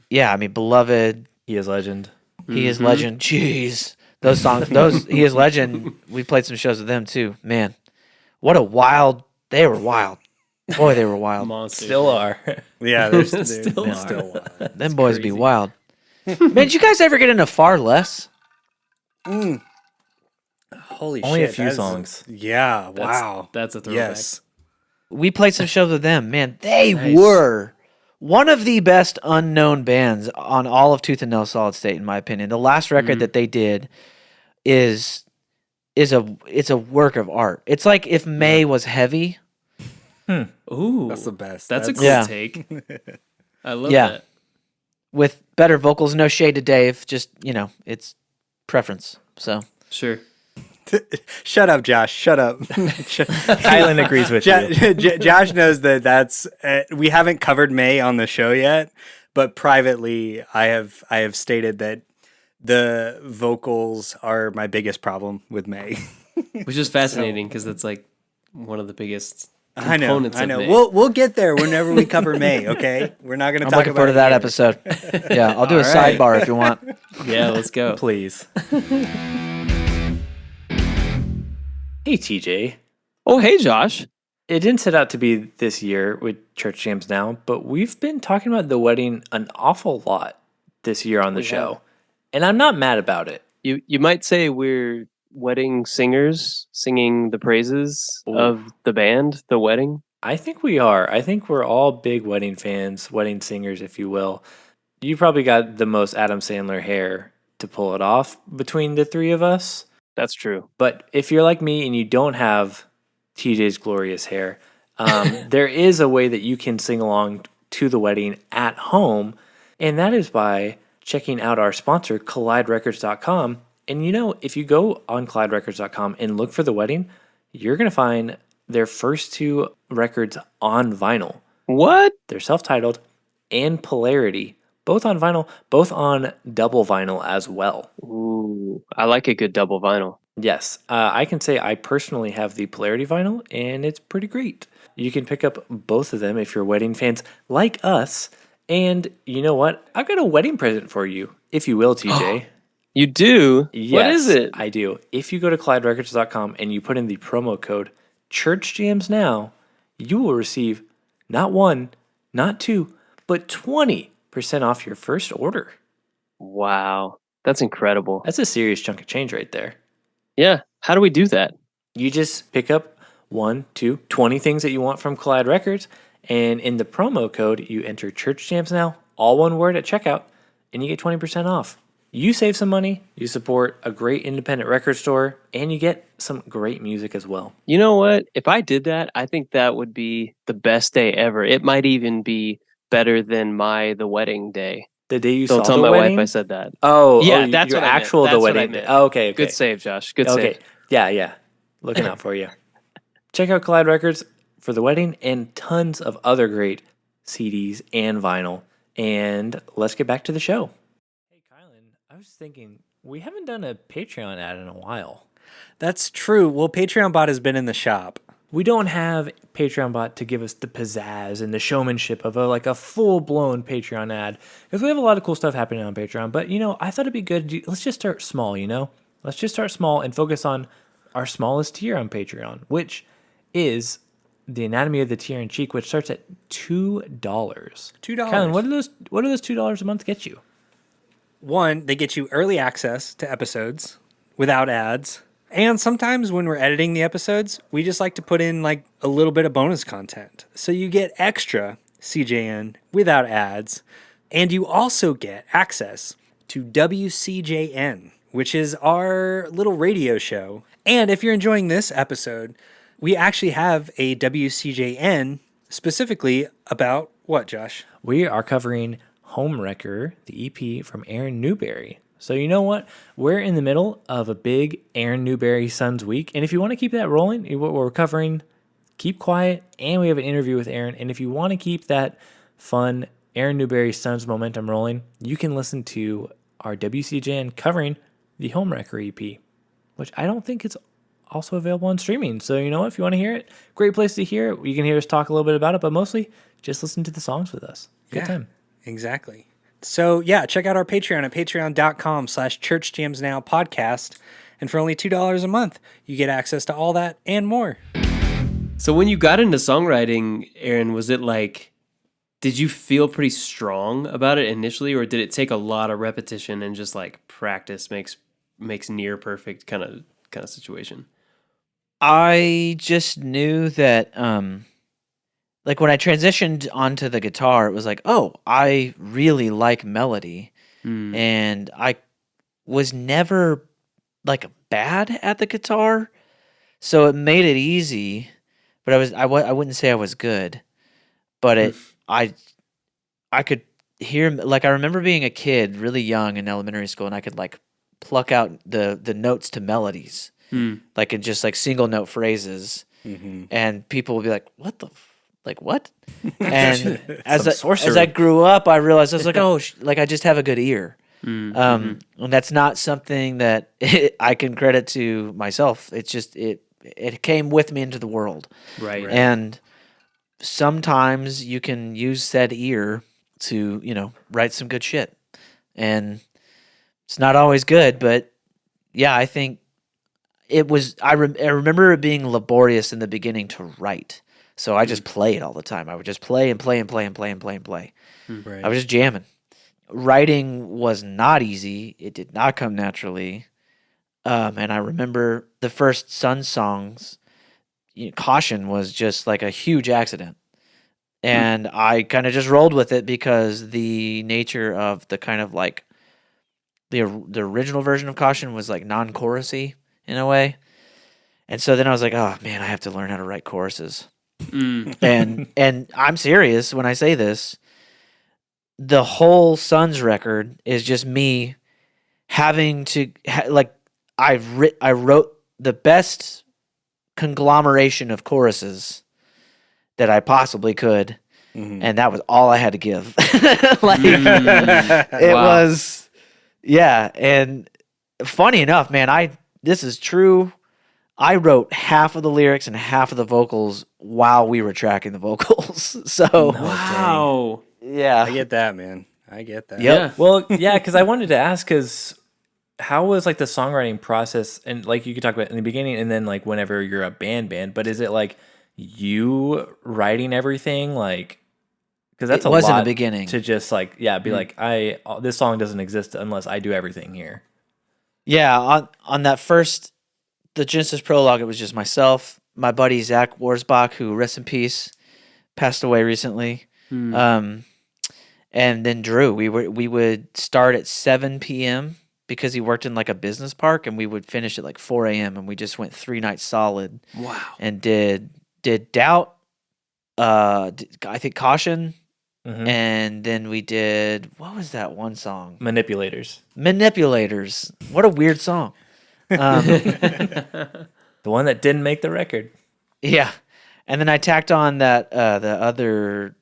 Yeah, I mean, Beloved. He is legend. He is legend. Jeez. Those songs, He is legend. We played some shows with them too. Man, they were wild. Boy, they were wild. Monsters. Still are. Yeah, they're still wild. Them boys be wild. Man, did you guys ever get into Far Less? Holy shit. Only a few songs. Yeah, wow. That's a throwback. Yes. We played some shows with them. Man, they were one of the best unknown bands on all of Tooth and Nail Solid State, in my opinion. The last record that they did is a work of art. It's like if May was heavy. Ooh, that's the best. That's a cool take. I love that. With better vocals, no shade to Dave. Just it's preference. So sure. Shut up, Josh. Shut up. Kylan agrees with you. Josh knows that that's we haven't covered May on the show yet, but privately I have stated that the vocals are my biggest problem with May. Which is fascinating because that's like one of the biggest I components know. of May. We'll get there whenever we cover May. Okay, we're not going to I'm talk looking about forward to that here. episode. Yeah, I'll do a All right. sidebar if you want. Yeah, let's go. Please. Hey, TJ. Oh, hey, Josh. It didn't set out to be this year with Church Jams Now, but we've been talking about the wedding an awful lot this year on the show. And I'm not mad about it. You might say we're wedding singers singing the praises Ooh. of the band, the wedding. I think we are. I think we're all big wedding fans, wedding singers, if you will. You probably got the most Adam Sandler hair to pull it off between the three of us. That's true. But if you're like me and you don't have TJ's glorious hair, there is a way that you can sing along to the wedding at home, and that is by checking out our sponsor, CollideRecords.com. And you know, if you go on CollideRecords.com and look for the wedding, you're going to find their first two records on vinyl. What? They're self-titled and Polarity, both on vinyl, both on double vinyl as well. Ooh, I like a good double vinyl. Yes, I can say I personally have the Polarity vinyl, and it's pretty great. You can pick up both of them if you're wedding fans like us. And you know what? I've got a wedding present for you, if you will, TJ. You do? Yes, What is it? I do. If you go to CollideRecords.com and you put in the promo code ChurchJamsNow, you will receive not one, not two, but 20% off your first order. Wow, that's incredible. That's a serious chunk of change right there. Yeah, how do we do that? You just pick up 20 things that you want from Collide Records, and in the promo code, you enter Church Jams Now, all one word at checkout, and you get 20% off. You save some money, you support a great independent record store, and you get some great music as well. You know what? If I did that, I think that would be the best day ever. It might even be better than the wedding day. The day you Don't saw tell the my wedding? wife I said that. Oh, Yeah, oh, that's your what I meant. actual That's the what wedding. I meant. Oh, okay. Good save, Josh. Good Okay. save. Yeah. Looking out for you. Check out Collide Records for the wedding and tons of other great CDs and vinyl. And let's get back to the show. Hey, Kylan, I was thinking, we haven't done a Patreon ad in a while. That's true. Well, Patreon Bot has been in the shop. We don't have Patreon Bot to give us the pizzazz and the showmanship of a full-blown Patreon ad, because we have a lot of cool stuff happening on Patreon. But, I thought it'd be good. Let's just start small, Let's just start small and focus on our smallest tier on Patreon, which is the Anatomy of the Tear and Cheek, which starts at $2. $2. Kylan, what do those $2 a month get you? One, they get you early access to episodes without ads. And sometimes when we're editing the episodes, we just like to put in a little bit of bonus content. So you get extra CJN without ads. And you also get access to WCJN, which is our little radio show. And if you're enjoying this episode, we actually have a WCJN specifically about what, Josh? We are covering Homewrecker, the EP from Aaron Newberry. So you know what? We're in the middle of a big Aaron Newberry Sons week. And if you want to keep that rolling, what we're covering, Keep Quiet, and we have an interview with Aaron. And if you want to keep that fun Aaron Newberry Sons momentum rolling, you can listen to our WCJN covering the Homewrecker EP, which I don't think it's also available on streaming. So you know what? If you want to hear it, great place to hear it. You can hear us talk a little bit about it, but mostly just listen to the songs with us. Good time. Exactly. So yeah, check out our Patreon at patreon.com/churchjamsnowpodcast. And for only $2 a month, you get access to all that and more. So when you got into songwriting, Aaron, was it did you feel pretty strong about it initially, or did it take a lot of repetition and just practice makes near perfect kind of situation? I just knew that, when I transitioned onto the guitar, it was I really like melody. And I was never bad at the guitar, so it made it easy. But I wouldn't say I was good, but I could hear, I remember being a kid really young in elementary school, and I could pluck out the notes to melodies. like in just like single note phrases, and people will be like, "What the, like what?" And as I grew up, I realized I was like, "Oh, like I just have a good ear." And that's not something that I can credit to myself. It's just it came with me into the world, Right. and sometimes you can use said ear to write some good shit, and it's not always good, but yeah, I think it was. I remember it being laborious in the beginning to write, so I just played all the time. I would just play and play and play and play and play and play. Right. I was just jamming. Writing was not easy. It did not come naturally. And I remember the first Sun songs, Caution was just like a huge accident. And I kind of just rolled with it because the nature of the kind of like the original version of Caution was like non-chorusy in a way. And so then I was like, oh man, I have to learn how to write choruses. And I'm serious when I say this. The whole Suns record is just me having to I wrote the best conglomeration of choruses that I possibly could, and that was all I had to give. It was, yeah. And funny enough, man, this is true. I wrote half of the lyrics and half of the vocals while we were tracking the vocals. So Wow. yeah, I get that, man. I get that. Yeah. Well, yeah, because I wanted to ask, because how was like the songwriting process, and like you could talk about in the beginning, and then like whenever you're a band, but is it like you writing everything, like, because that's It a was in the lot beginning. to just like be like, this song doesn't exist unless I do everything here. Yeah, on that first, the Genesis prologue, it was just myself, my buddy Zach Warsbach, who, rest in peace, passed away recently, and then Drew. We would start at 7 p.m. because he worked in like a business park, and we would finish at like 4 a.m. and we just went 3 nights solid. Wow. And did Doubt, I think Caution, and then we did, what was that one song? Manipulators. What a weird song. The one that didn't make the record. Yeah, and then I tacked on that the other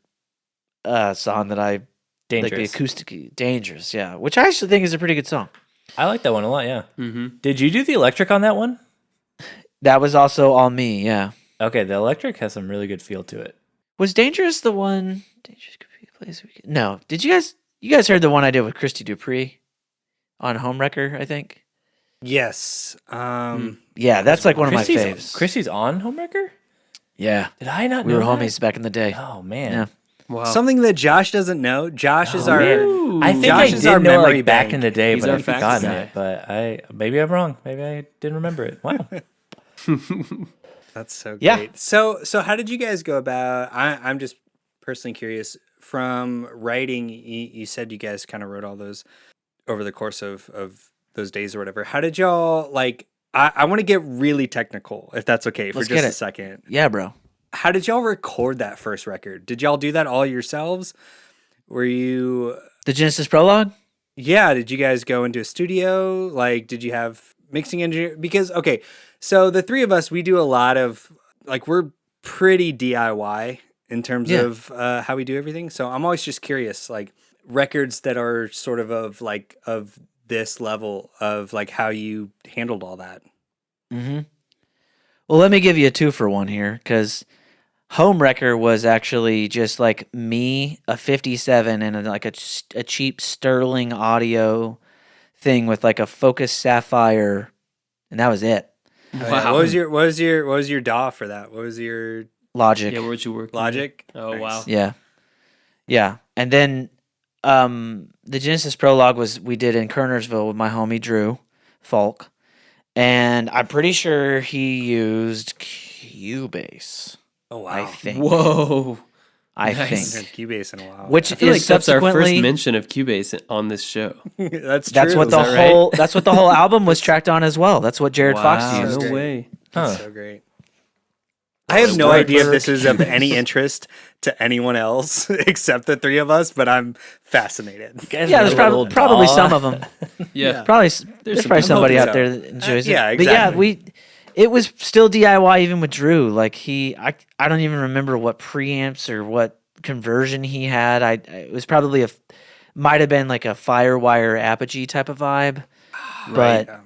song that I Dangerous. like, the acoustic Dangerous, yeah, which I actually think is a pretty good song. I like that one a lot, yeah. Did you do the electric on that one? That was also all me, yeah. Okay, the electric has some really good feel to it. Was Dangerous the one? Dangerous could be a place we can. No, did you guys heard the one I did with Christy Dupree on Homewrecker? I think. Yes. Yeah, that's like one of my faves. Chrissy's on Homewrecker? Yeah, Did I not we know were that? homies back in the day. Oh, man. Yeah. Wow. Something that Josh doesn't know. Josh is our. Man. I think Josh I is did our know memory like back bank. in the day, He's but our I've facts forgotten guy. it. But maybe I'm wrong. Maybe I didn't remember it. Wow. That's so great. Yeah. So how did you guys go about? I'm just personally curious. From writing, you said you guys kind of wrote all those over the course of those days or whatever. How did y'all like? I want to get really technical, if that's okay, for Let's just get a it. second. Yeah, bro. How did y'all record that first record? Did y'all do that all yourselves? Were you? The Genesis prologue. Yeah. Did you guys go into a studio? Like, did you have mixing engineer? Because okay, so the three of us, we do a lot of like, we're pretty DIY in terms of how we do everything. So I'm always just curious, like records that are sort of this level of like how you handled all that. Well, let me give you a 2-for-1 here, because Homewrecker was actually just like me, a 57, and like a cheap Sterling audio thing with like a Focus Sapphire, and that was it. Wow. What was your DAW for that? What was your Logic. Yeah, where'd you work? Logic? Oh, Nice. wow. Yeah. And then the Genesis prologue we did in Kernersville with my homie Drew Falk, and I'm pretty sure he used Cubase. Oh wow. I think. Whoa. I Nice. I haven't think. heard Cubase in a while. Which I feel is like that's our first subsequently mention of Cubase on this show. that's true. that's what the that right? whole that's what the whole album was tracked on as well. That's what Jared Fox Wow, used. no great. way. That's Huh. so great. I have no Right. idea if this is of any interest to anyone else except the three of us, but I'm fascinated. Yeah, there's probably some of them. Yeah. Probably There's there's probably some somebody people. out there that enjoys Yeah, it. But yeah, exactly. it was still DIY even with Drew. Like I don't even remember what preamps or what conversion he had. It was probably might have been like a Firewire Apogee type of vibe. Right. But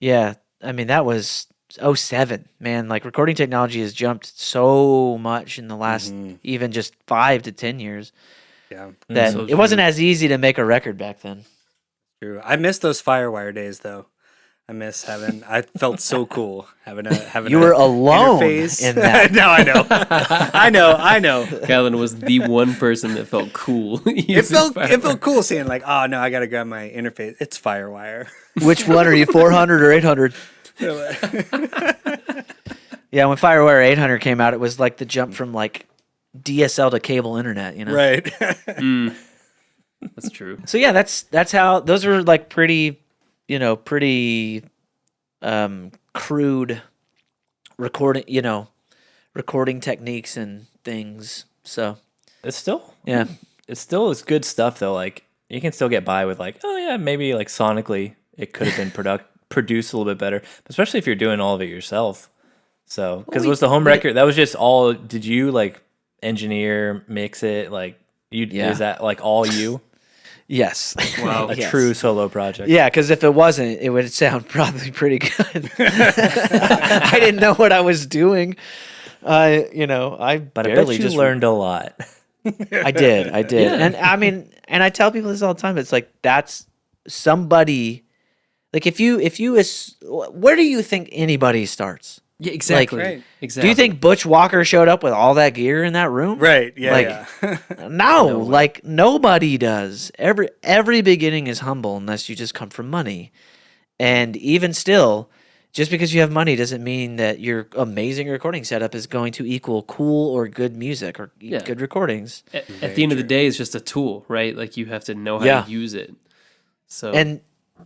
yeah, I mean that was '07, man. Like recording technology has jumped so much in the last even just 5 to 10 years Yeah, that So it wasn't true. as easy to make a record back then. true. I miss those Firewire days, though. I miss having. I felt so cool having You were alone interface. in that. No, I know, I know. Calvin was the one person that felt cool. It felt cool seeing like, oh no, I gotta grab my interface. It's Firewire. Which one are you, 400 or 800? Yeah, when Firewire 800 came out, it was like the jump from like DSL to cable internet, you know? Right. That's true. So yeah, that's how those were like pretty crude recording techniques and things. So It's still yeah. it's good stuff though. Like you can still get by with like, oh yeah, maybe like sonically it could have been produced a little bit better, especially if you're doing all of it yourself. So because was the home record that was just all? Did you like engineer, mix it? Like you Yeah. is that like all you? Yes. Wow. A Yes. true solo project. Yeah, because if it wasn't, it would sound probably pretty good. I didn't know what I was doing. I But I barely bet you just learned a lot. I did. Yeah. And I mean, and I tell people this all the time. It's like that's somebody. Like where do you think anybody starts? Yeah, exactly. Right. Exactly. Do you think Butch Walker showed up with all that gear in that room? Right. Yeah. Like, yeah. No, like nobody does. Every beginning is humble unless you just come from money. And even still, just because you have money doesn't mean that your amazing recording setup is going to equal cool or good music or Yeah. good recordings. At the end of the day, it's just a tool, right? Like you have to know how Yeah. to use it. So And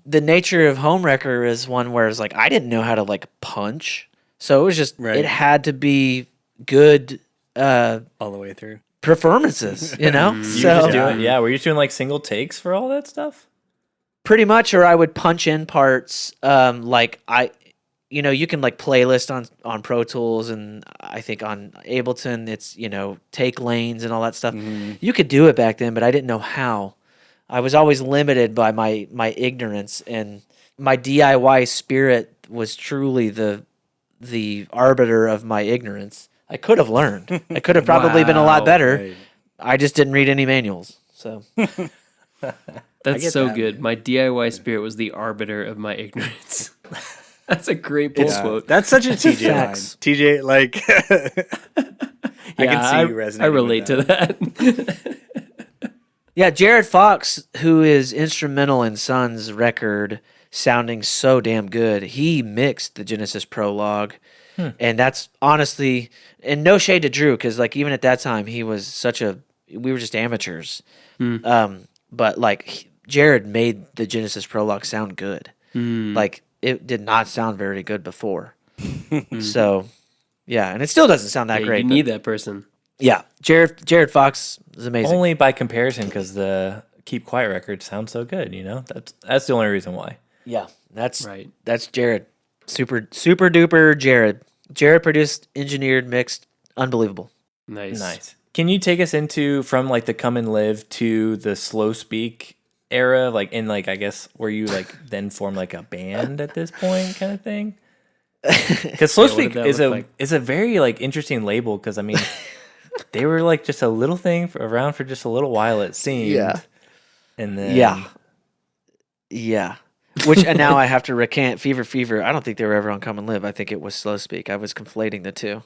the nature of home wrecker is one where it's like I didn't know how to like punch. So it was just Right. it had to be good All the way through. performances, you know? You So just doing, yeah, were you doing like single takes for all that stuff? pretty much, or I would punch in parts. You can like playlist on Pro Tools, and I think on Ableton it's take lanes and all that stuff. You could do it back then, but I didn't know how. I was always limited by my ignorance, and my DIY spirit was truly the arbiter of my ignorance. I could have learned. I could have probably been a lot Wow. better. Right. I just didn't read any manuals. So that's get so that. good. My DIY spirit was the arbiter of my ignorance. That's a great pull quote. That's such a TJ line. Facts. TJ, like, I can see you resonating. I relate to that. yeah, Jared Fox, who is instrumental in Sun's record sounding so damn good, he mixed the Genesis Prologue. And that's honestly, and no shade to Drew, because like even at that time he was we were just amateurs. But like Jared made the Genesis Prologue sound good. Like it did not sound very good before. So yeah, and it still doesn't sound that Yeah, great. you but need that person. yeah, Jared Fox is amazing. Only by comparison, because the Keep Quiet record sounds so good. That's the only reason why. Yeah, that's Right. That's Jared. Super duper Jared. Jared produced, engineered, mixed. Unbelievable. Nice. Can you take us from like the Come and Live to the Slow Speak era, like in like I guess where you like then form like a band at this point, kind of thing? Because Slow Yeah, what Speak did that is look like? is a very like interesting label, because I mean they were like just a little thing around for just a little while, it seemed. Yeah. And then Yeah. Which, and now I have to recant Fever. I don't think they were ever on Come and Live. I think it was Slow Speak. I was conflating the two.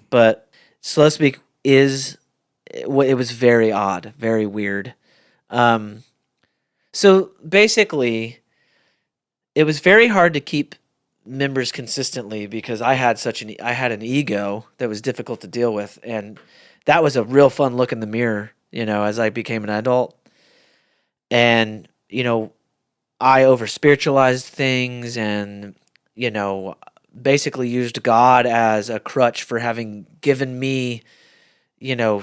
But Slow Speak it was very odd, very weird. So basically, it was very hard to keep members consistently because I had an ego that was difficult to deal with, and that was a real fun look in the mirror, as I became an adult. And I over spiritualized things, and basically used God as a crutch for having given me,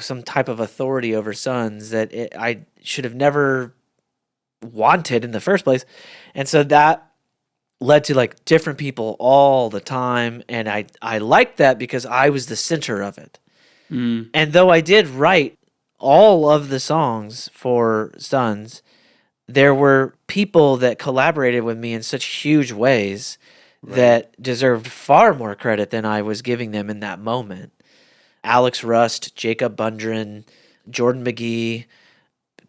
some type of authority over sons that I should have never wanted in the first place. And so that led to like different people all the time. And I liked that because I was the center of it. Mm. And though I did write all of the songs for Sons, there were people that collaborated with me in such huge ways that deserved far more credit than I was giving them in that moment. Alex Rust, Jacob Bundren, Jordan McGee,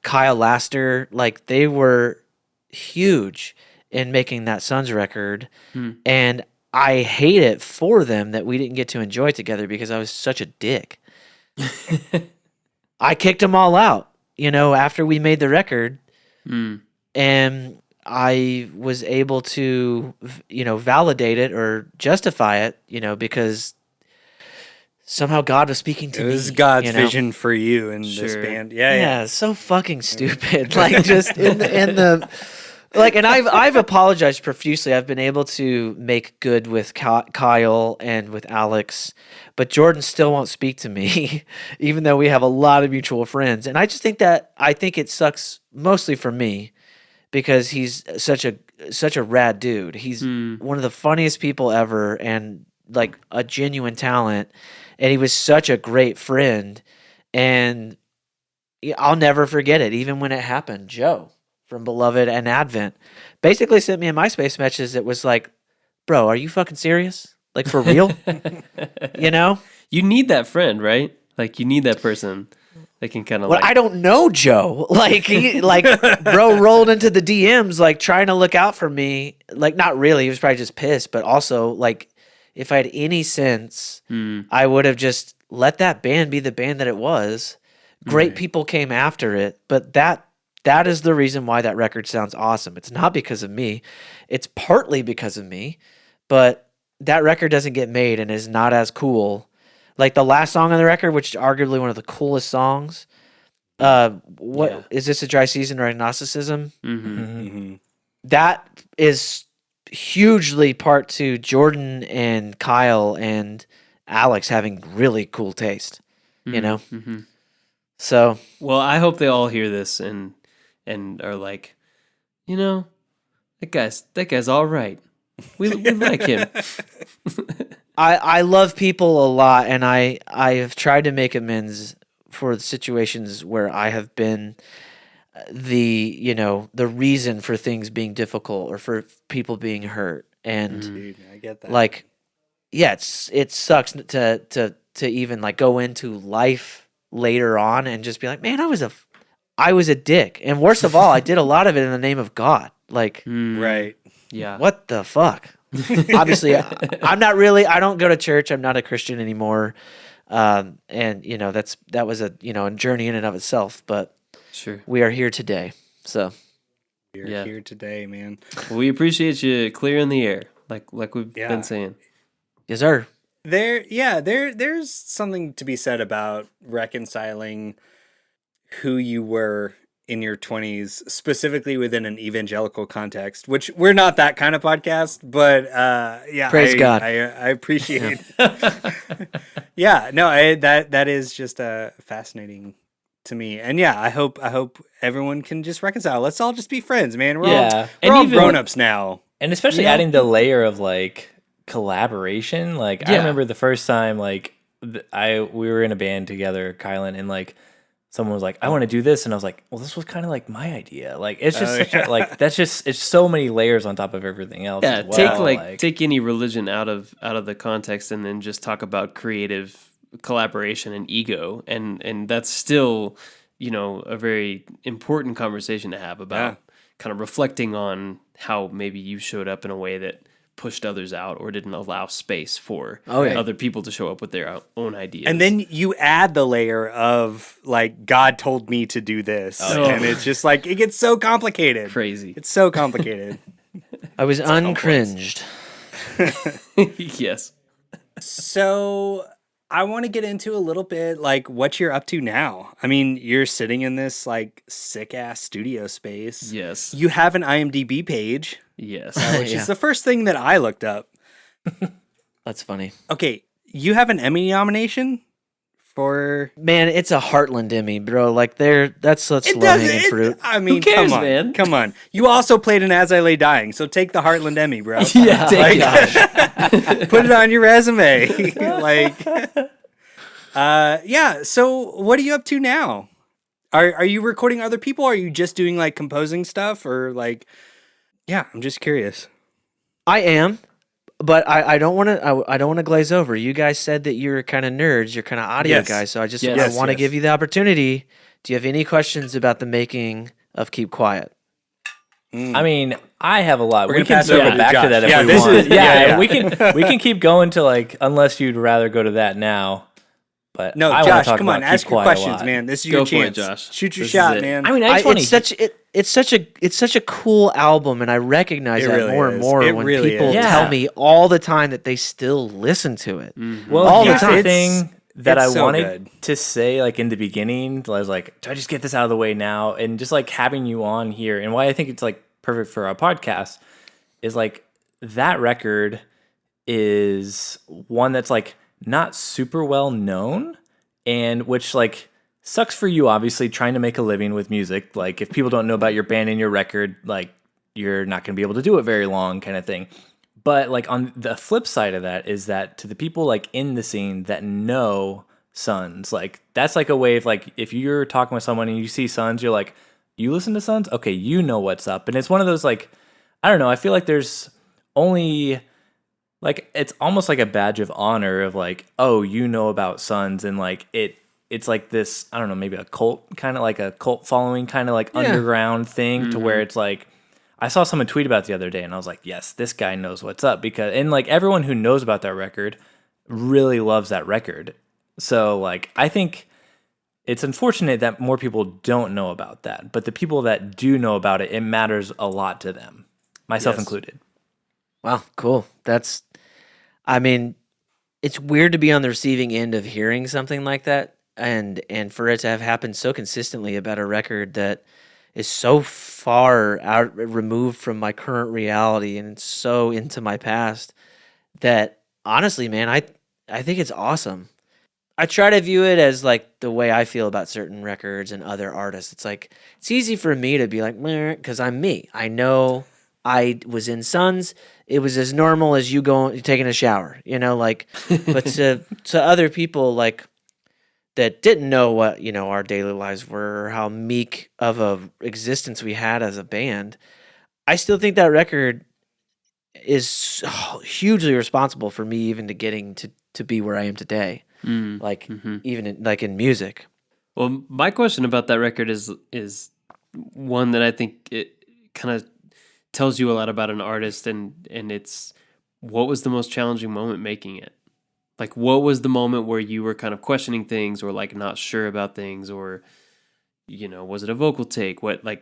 Kyle Laster, like they were huge in making that Sons record. And I hate it for them that we didn't get to enjoy it together because I was such a dick. I kicked them all out, after we made the record. And I was able to, validate it or justify it, because somehow God was speaking to me. It was God's vision for you in this band. Yeah, so fucking stupid. Like just in the like, and I've apologized profusely. I've been able to make good with Kyle and with Alex, but Jordan still won't speak to me, even though we have a lot of mutual friends. And I just think it sucks mostly for me because he's such a rad dude. He's one of the funniest people ever and like a genuine talent. And he was such a great friend. And I'll never forget it, even when it happened. Joe from Beloved and Advent basically sent me a MySpace message that was like, bro, are you fucking serious? Like, for real? You need that friend, right? Like, you need that person that can kind of I don't know Joe. Like, bro rolled into the DMs, like, trying to look out for me. Like, not really. He was probably just pissed. But also, like, if I had any sense, I would have just let that band be the band that it was. Great people came after it. But that is the reason why that record sounds awesome. It's not because of me. It's partly because of me. But that record doesn't get made and is not as cool. Like the last song on the record, which is arguably one of the coolest songs. Is this a dry season or agnosticism? That is hugely part to Jordan and Kyle and Alex having really cool taste. So well, I hope they all hear this and are like, that guy's all right. We like him. I love people a lot, and I have tried to make amends for the situations where I have been the reason for things being difficult or for people being hurt. And Dude, I get that. like, yeah, it sucks to even like go into life later on and just be like, man, I was a dick. And worst of all, I did a lot of it in the name of God. Like, right. Yeah. What the fuck? Obviously, I'm not really. I don't go to church. I'm not a Christian anymore. And that was a journey in and of itself. But sure, we are here today. So You're here today, man. Well, we appreciate you clearing the air, like we've been saying. Yes, sir. There's something to be said about reconciling who you were in your 20s, specifically within an evangelical context, which we're not that kind of podcast, but Praise God. I appreciate. That is just fascinating to me, and I hope everyone can just reconcile. Let's all just be friends, man. We're all grown-ups now, and especially adding the layer of like collaboration. Like I remember the first time like we were in a band together, Kylan, and like someone was like, I want to do this. And I was like, well, this was kind of like my idea. Like, it's just it's so many layers on top of everything else. Yeah. As well. Take any religion out of the context and then just talk about creative collaboration and ego. And that's still, a very important conversation to have about kind of reflecting on how maybe you showed up in a way that pushed others out or didn't allow space for other people to show up with their own ideas. And then you add the layer of like, God told me to do this. And it's just like, it gets so complicated. Crazy. It's so complicated. I was uncringed. Yes. So I want to get into a little bit like what you're up to now. I mean, you're sitting in this like sick ass studio space. Yes. You have an IMDb page. Yes. Which is the first thing that I looked up. That's funny. Okay, you have an Emmy nomination for. Man, it's a Heartland Emmy, bro. Like that's low It hanging doesn't. fruit. I mean, cares, come on, man? come on. You also played in As I Lay Dying, so take the Heartland Emmy, bro. Yeah, take it. Put it on your resume. Yeah. So, what are you up to now? Are you recording other people? Or are you just doing like composing stuff, or like? Yeah, I'm just curious. I am, but I don't want to. I don't want to glaze over. You guys said that you're kind of nerds. You're kind of audio Yes. guys. So I just Yes. want to Yes. give you the opportunity. Do you have any questions about the making of Keep Quiet? I mean, I have a lot. We're We gonna can pass it over circle to back to Josh. that if Yeah, we this want. is- yeah. we can keep going to like unless you'd rather go to that now. But No, I wanna Josh, talk come on, about ask Keep your Quiet a questions, lot. man. This is Go your for it, chance. Josh. Shoot your This shot, is it. man. I mean, I just want It's such a cool album, and I recognize It that really more and is. more It when really people is. Yeah. tell me all the time that they still listen to it. Well, all the here's time. the thing that it's I so wanted good. to say, like in the beginning, I was like, do I just get this out of the way now? And just like having you on here, and why I think it's like perfect for our podcast is like that record is one that's like not super well known, and which like sucks for you, obviously, trying to make a living with music. Like if people don't know about your band and your record, like you're not going to be able to do it very long, kind of thing. But like on the flip side of that is that to the people like in the scene that know Sons, like that's like a way of like if you're talking with someone and you see Sons, you're like, you listen to Sons? Okay, you know what's up. And it's one of those like, I don't know, I feel like there's only like it's almost like a badge of honor of like, oh, you know about Sons, and like it's like this, I don't know, maybe a cult, kind of like a cult following kind of like underground thing to where it's like I saw someone tweet about it the other day and I was like, yes, this guy knows what's up, because and like everyone who knows about that record really loves that record. So like I think it's unfortunate that more people don't know about that, but the people that do know about it, it matters a lot to them, myself Yes. included. Wow, cool. I mean, it's weird to be on the receiving end of hearing something like that, and for it to have happened so consistently about a record that is so far out removed from my current reality and so into my past that honestly, man, I think it's awesome. I try to view it as like the way I feel about certain records and other artists. It's like it's easy for me to be like, because I'm me. I know I was in Sons. It was as normal as you taking a shower, like. But to other people like that didn't know what our daily lives were, or how meek of a existence we had as a band, I still think that record is hugely responsible for me even to getting to be where I am today. Like even in music. Well, my question about that record is one that I think it kind of tells you a lot about an artist, and it's what was the most challenging moment making it? Like, what was the moment where you were kind of questioning things, or like not sure about things, or was it a vocal take? What I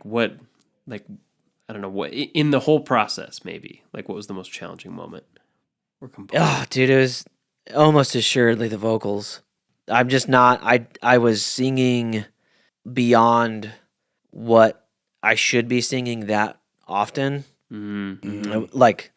don't know, what in the whole process, maybe like what was the most challenging moment? Or component? Oh, dude, it was almost assuredly the vocals. I'm just not. I was singing beyond what I should be singing that often. Like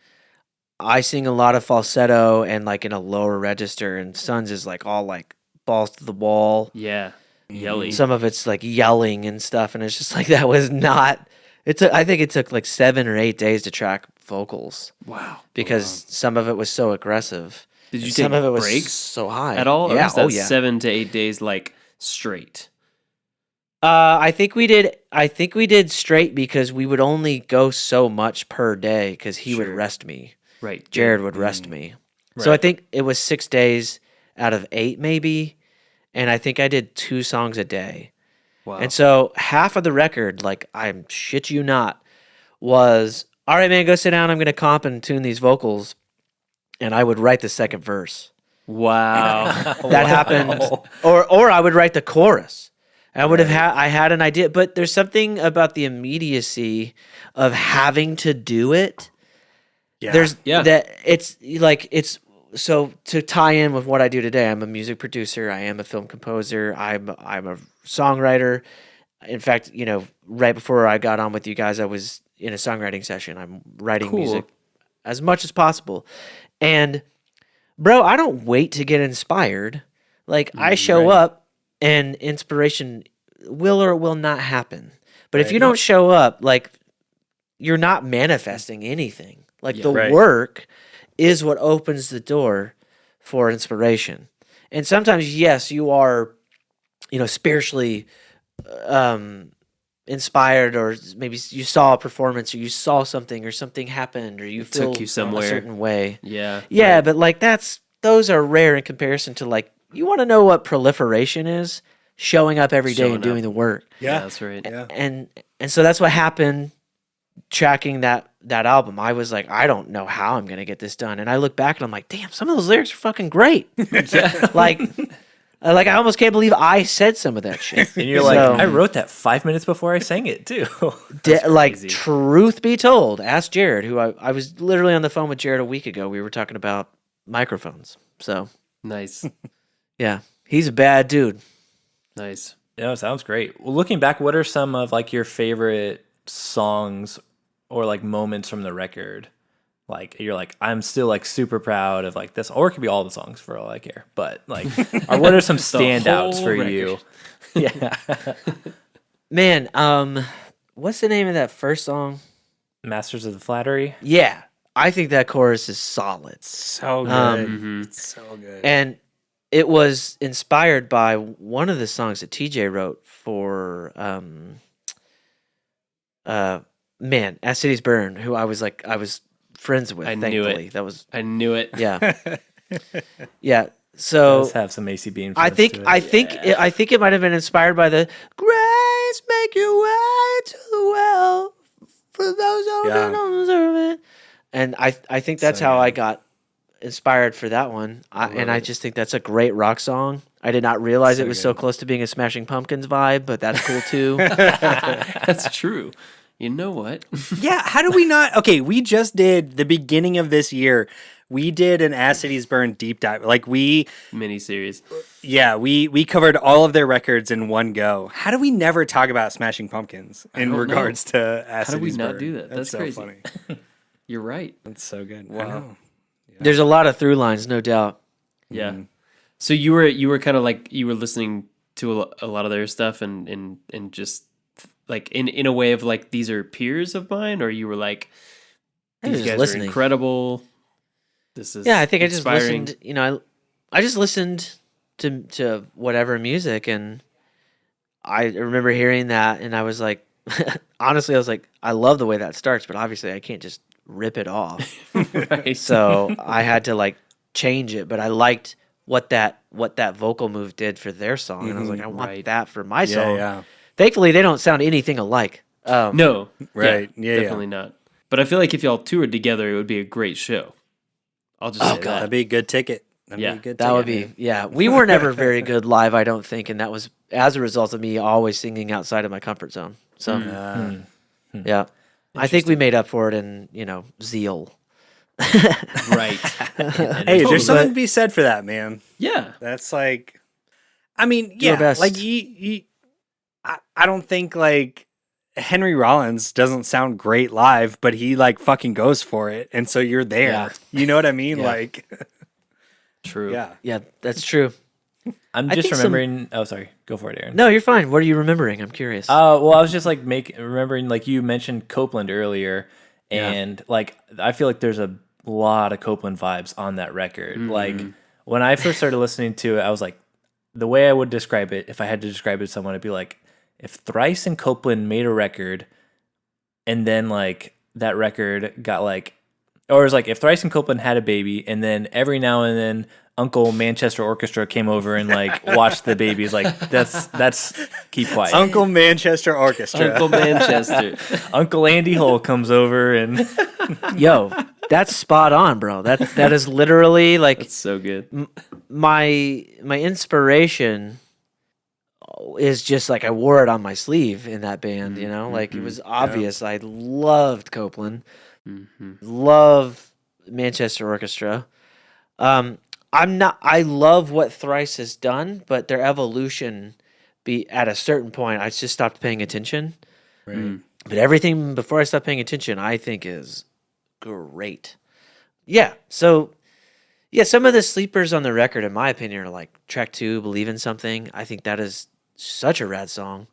I sing a lot of falsetto and like in a lower register, and Sons is like all like balls to the wall. Yeah, yelling. Some of it's like yelling and stuff, and it's just like that was not. I think it took like 7 or 8 days to track vocals. Wow. Because some of it was so aggressive. Did you and take some of it was breaks so high at all? Or Yeah. was that Oh yeah. 7 to 8 days like straight? I think we did straight because we would only go so much per day because he would Sure. rest me. Right. Jared would rest me. So I think it was 6 days out of 8 maybe, and I think I did 2 songs a day. Wow. And so half of the record, like I'm shit you not, was all right, man, go sit down. I'm gonna comp and tune these vocals, and I would write the second verse. Wow. That happened, or I would write the chorus. I would have I had an idea, but there's something about the immediacy of having to do it. Yeah. There's Yeah. that it's so to tie in with what I do today. I'm a music producer. I am a film composer. I'm a songwriter. In fact, right before I got on with you guys, I was in a songwriting session. I'm writing Cool. music as much as possible, and bro, I don't wait to get inspired. Like I show up and inspiration will or will not happen. But if you don't show up, like you're not manifesting anything. Like the work is what opens the door for inspiration. And sometimes, yes, you are, spiritually inspired, or maybe you saw a performance, or you saw something, or something happened, or you feel took you somewhere. a certain way. Yeah. Yeah, but like those are rare in comparison to like, you want to know what proliferation is? Showing up every day Showing and doing the work. Yeah, that's right. Yeah. And so that's what happened tracking that album. I was like, I don't know how I'm gonna get this done. And I look back and I'm like, damn, some of those lyrics are fucking great. like I almost can't believe I said some of that shit. And you're like, I wrote that 5 minutes before I sang it too. Like, truth be told, ask Jared, who I was literally on the phone with Jared a week ago. We were talking about microphones. So Nice. yeah, he's a bad dude. Nice. Yeah, sounds great. Well, looking back, what are some of like your favorite songs or like moments from the record? Like you're like, I'm still like super proud of like this, or it could be all the songs for all I care. But like, or what are some standouts for you? Yeah, Man, what's the name of that first song? Masters of the Flattery. Yeah, I think that chorus is solid. So good. It's so good. And it was inspired by one of the songs that TJ wrote for As Cities Burn, who I was friends with, I knew thankfully. it. I knew it. Yeah. Yeah. So Does have some ACB I think to it. I think it might have been inspired by the grace make your way to the well for those who don't deserve it. And I think that's how I got inspired for that one. I just think that's a great rock song. I did not realize it was so close to being a Smashing Pumpkins vibe, but that's cool too. That's true. You know what? Yeah, how do we not? Okay, we just did the beginning of this year. We did an As Cities Burn deep dive. Like Miniseries. we covered all of their records in one go. How do we never talk about Smashing Pumpkins in regards to As How do we Cities not Burn? do that? That's so crazy. funny. You're right. That's so good. Wow. I know. There's a lot of through lines, no doubt. Yeah. So you were kind of like you were listening to a lot of their stuff and just like in a way of like these are peers of mine, or you were like I was these just guys listening. are incredible. This is Yeah, I think inspiring. I just listened. I just listened to whatever music, and I remember hearing that, and I was like, honestly, I was like, I love the way that starts, but obviously, I can't just rip it off. Right. So I had to like change it, but I liked what that vocal move did for their song, and I was like, I want that for my song. Yeah. Thankfully, they don't sound anything alike. No. Right. Yeah, definitely not. But I feel like if y'all toured together, it would be a great show. I'll just say that. That'd be a good ticket. That'd Yeah, be a good That ticket. would be, yeah. We were never very good live, I don't think, and that was as a result of me always singing outside of my comfort zone. So, yeah, I think we made up for it in zeal. Right. Hey, there's something to be said for that, man. Yeah. That's like, I mean, your yeah, best. like I don't think like Henry Rollins doesn't sound great live, but he like fucking goes for it, and so you're there. Yeah. You know what I mean? Yeah. Like, True. yeah. Yeah, that's true. I'm I just think some- remembering. Oh, sorry. Go for it, Aaron. No, you're fine. What are you remembering? I'm curious. Well, I was just like remembering, like you mentioned Copeland earlier, and like I feel like there's a lot of Copeland vibes on that record. Like when I first started listening to it, I was like, the way I would describe it, if I had to describe it to someone, it'd be like if Thrice and Copeland made a record, and then like that record got like, or it was like if Thrice and Copeland had a baby, and then every now and then Uncle Manchester Orchestra came over and like watched the babies. Like that's keep quiet. Uncle Manchester Orchestra. Uncle Manchester. Uncle Andy Hull comes over and Yo, that's spot on, bro. That is literally like That's so good. my inspiration is just like I wore it on my sleeve in that band, like it was obvious. I loved Copeland, love Manchester Orchestra. I love what Thrice has done, but their evolution at a certain point, I just stopped paying attention. Right. But everything before I stopped paying attention, I think is great. Yeah. So Yeah, some of the sleepers on the record, in my opinion, are like track 2, Believe in Something. I think that is such a rad song.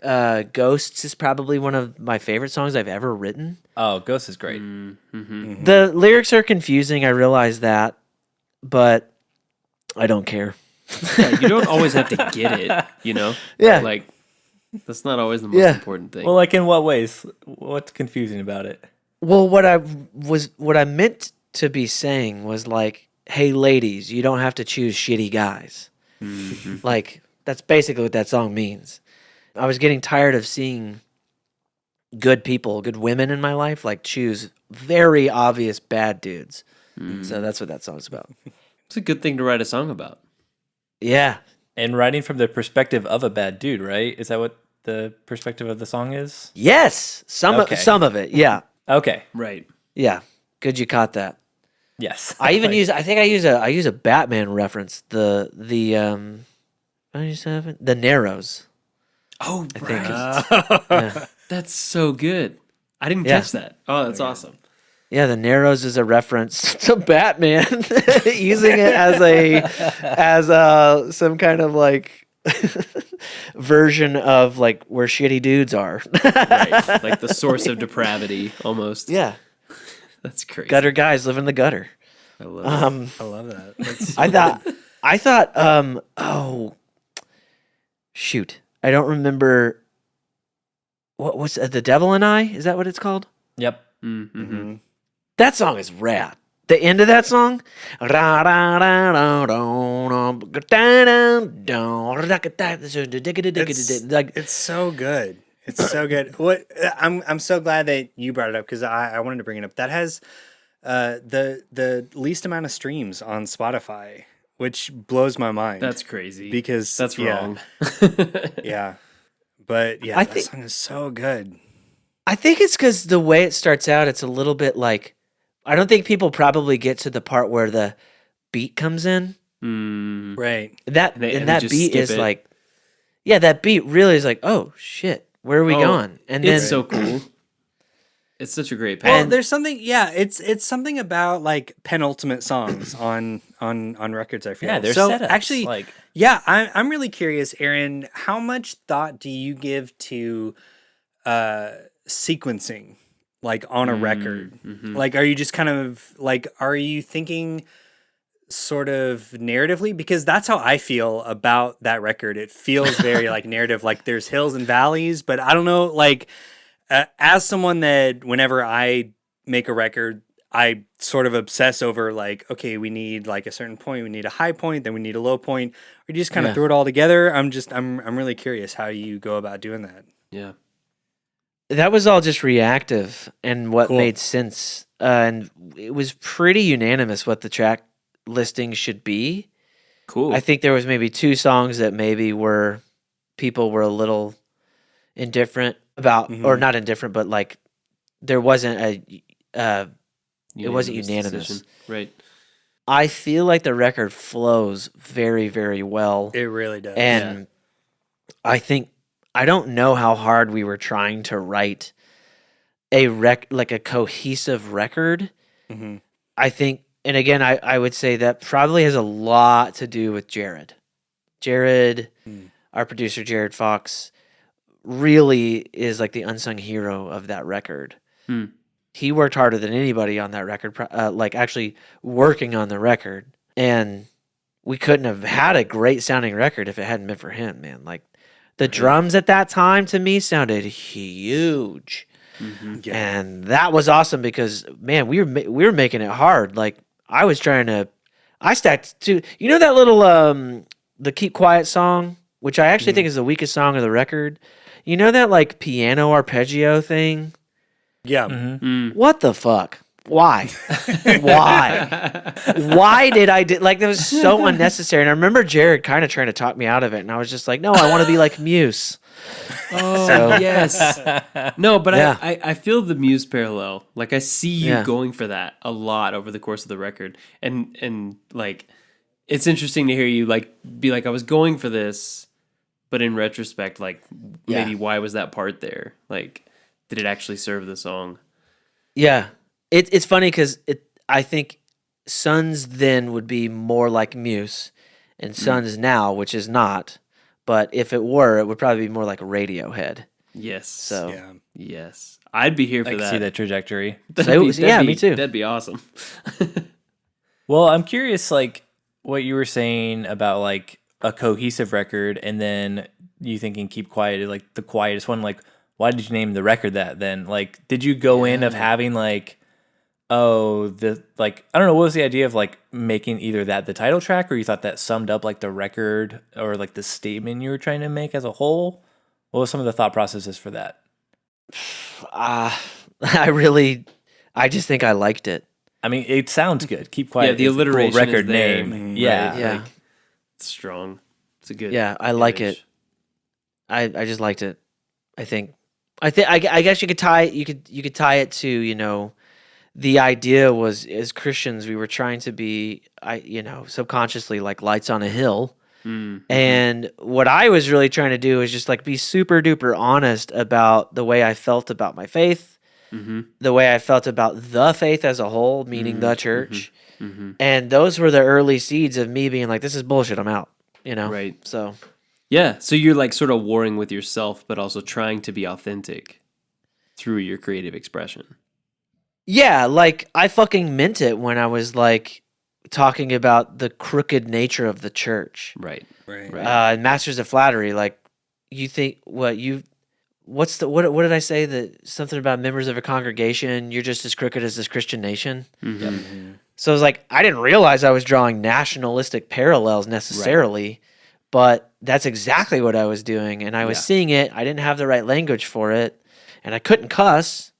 Ghosts is probably one of my favorite songs I've ever written. Oh, Ghost is great. The lyrics are confusing, I realize that, but I don't care. Yeah, you don't always have to get it, you know? Yeah. Like, that's not always the most Yeah. important thing. Well, like in what ways? What's confusing about it? Well, what I meant to be saying was like, hey ladies, you don't have to choose shitty guys. Like, that's basically what that song means. I was getting tired of seeing good people, good women in my life, like choose very obvious bad dudes. So that's what that song's about. It's a good thing to write a song about. Yeah. And writing from the perspective of a bad dude, right? Is that what the perspective of the song is? Yes. Some Okay. of it. Yeah. Okay. Right. Yeah. Good you caught that. Yes. I even use I use a Batman reference. The 97? The Narrows. Oh, I think. right. That's so good. I didn't Yeah. catch that. Oh, that's awesome. Yeah, the Narrows is a reference to Batman, using it as some kind of like version of like where shitty dudes are. Right. Like the source of depravity, almost. Yeah, That's crazy. gutter guys live in the gutter. I love it. I love that. That's I thought oh shoot, I don't remember what's The Devil and I? Is that what it's called? Yep. Mm-hmm. That song is rad. The end of that song, like it's so good. It's so good. What I'm so glad that you brought it up because I wanted to bring it up. That has the least amount of streams on Spotify, which blows my mind. That's crazy. because That's yeah, wrong. Yeah, but yeah, I that think- song is so good. I think it's because the way it starts out, it's a little bit like I don't think people probably get to the part where the beat comes in. Mm. Right. That And they and that just beat skip is it. like, yeah, that beat really is like, oh shit, where are we Oh, going? And then It's so cool. It's such a great Well, path. there's something. Yeah, it's something about like penultimate songs on records. I feel. Yeah, there's so setups. actually, like yeah, I'm really curious, Aaron. How much thought do you give to sequencing, like on a record? Like, are you just kind of like, are you thinking sort of narratively? Because that's how I feel about that record. It feels very like narrative. Like there's hills and valleys, but I don't know. Like as someone that whenever I make a record, I sort of obsess over like, okay, we need like a certain point, we need a high point, then we need a low point, or you just kind of Yeah. throw it all together. I'm really curious how you go about doing that. Yeah. that was all just reactive and what Cool. made sense. And it was pretty unanimous what the track listing should be. Cool. I think there was maybe 2 songs that maybe people were a little indifferent about, or not indifferent, but like there wasn't it wasn't unanimous. decision. Right. I feel like the record flows very, very well. It really does. And I don't know how hard we were trying to write like a cohesive record. Mhm. I think, and again, I would say that probably has a lot to do with Jared. Jared, our producer, Jared Fox, really is like the unsung hero of that record. Hmm. He worked harder than anybody on that record, like actually working on the record. And we couldn't have had a great sounding record if it hadn't been for him, man. Like the drums at that time to me sounded huge. Yeah. And that was awesome because man, we were making it hard. Like I stacked two. You know that little the Keep Quiet song, which I actually think is the weakest song of the record. You know that like piano arpeggio thing? Yeah. What the fuck? Why? Why? Why did I do like that was so unnecessary? And I remember Jared kind of trying to talk me out of it, and I was just like, no, I want to be like Muse. Oh So- yes. No, but Yeah. I feel the Muse parallel. Like I see you Yeah. going for that a lot over the course of the record. And like it's interesting to hear you like be like, I was going for this, but in retrospect, like Yeah. maybe why was that part there? Like, did it actually serve the song? Yeah. It's funny because I think Sons then would be more like Muse, and Sons now, which is not. But if it were, it would probably be more like Radiohead. Yes. So Yeah. Yes. I'd be here for I can that. see that trajectory. me too. That'd be awesome. Well, I'm curious, like what you were saying about like a cohesive record, and then you thinking "Keep Quiet" is like the quietest one. Like, why did you name the record that? Then, like, did you go in of having like, oh, the like I don't know, what was the idea of like making either that the title track, or you thought that summed up like the record or like the statement you were trying to make as a whole? What was some of the thought processes for that? I just think I liked it. I mean, it sounds good. Keep Quiet. Yeah, the is a cool alliteration record is there. name. Mhm. Yeah, Right. Yeah. Like, it's strong. It's a good. Yeah, I like image. it. I just liked it. I guess you could tie it to, the idea was, as Christians we were trying to be, subconsciously like lights on a hill. And what I was really trying to do is just like be super duper honest about the way I felt about my faith, the way I felt about the faith as a whole, meaning the church. And those were the early seeds of me being like, this is bullshit, I'm out, Right. So Yeah. So you're like sort of warring with yourself, but also trying to be authentic through your creative expression. yeah, like I fucking meant it when I was like talking about the crooked nature of the church. Right. Right. Right. Masters of Flattery, like you think what did I say, that something about members of a congregation, you're just as crooked as this Christian nation. So it was like, I didn't realize I was drawing nationalistic parallels necessarily, but that's exactly what I was doing. And I was seeing it. I didn't have the right language for it, and I couldn't cuss.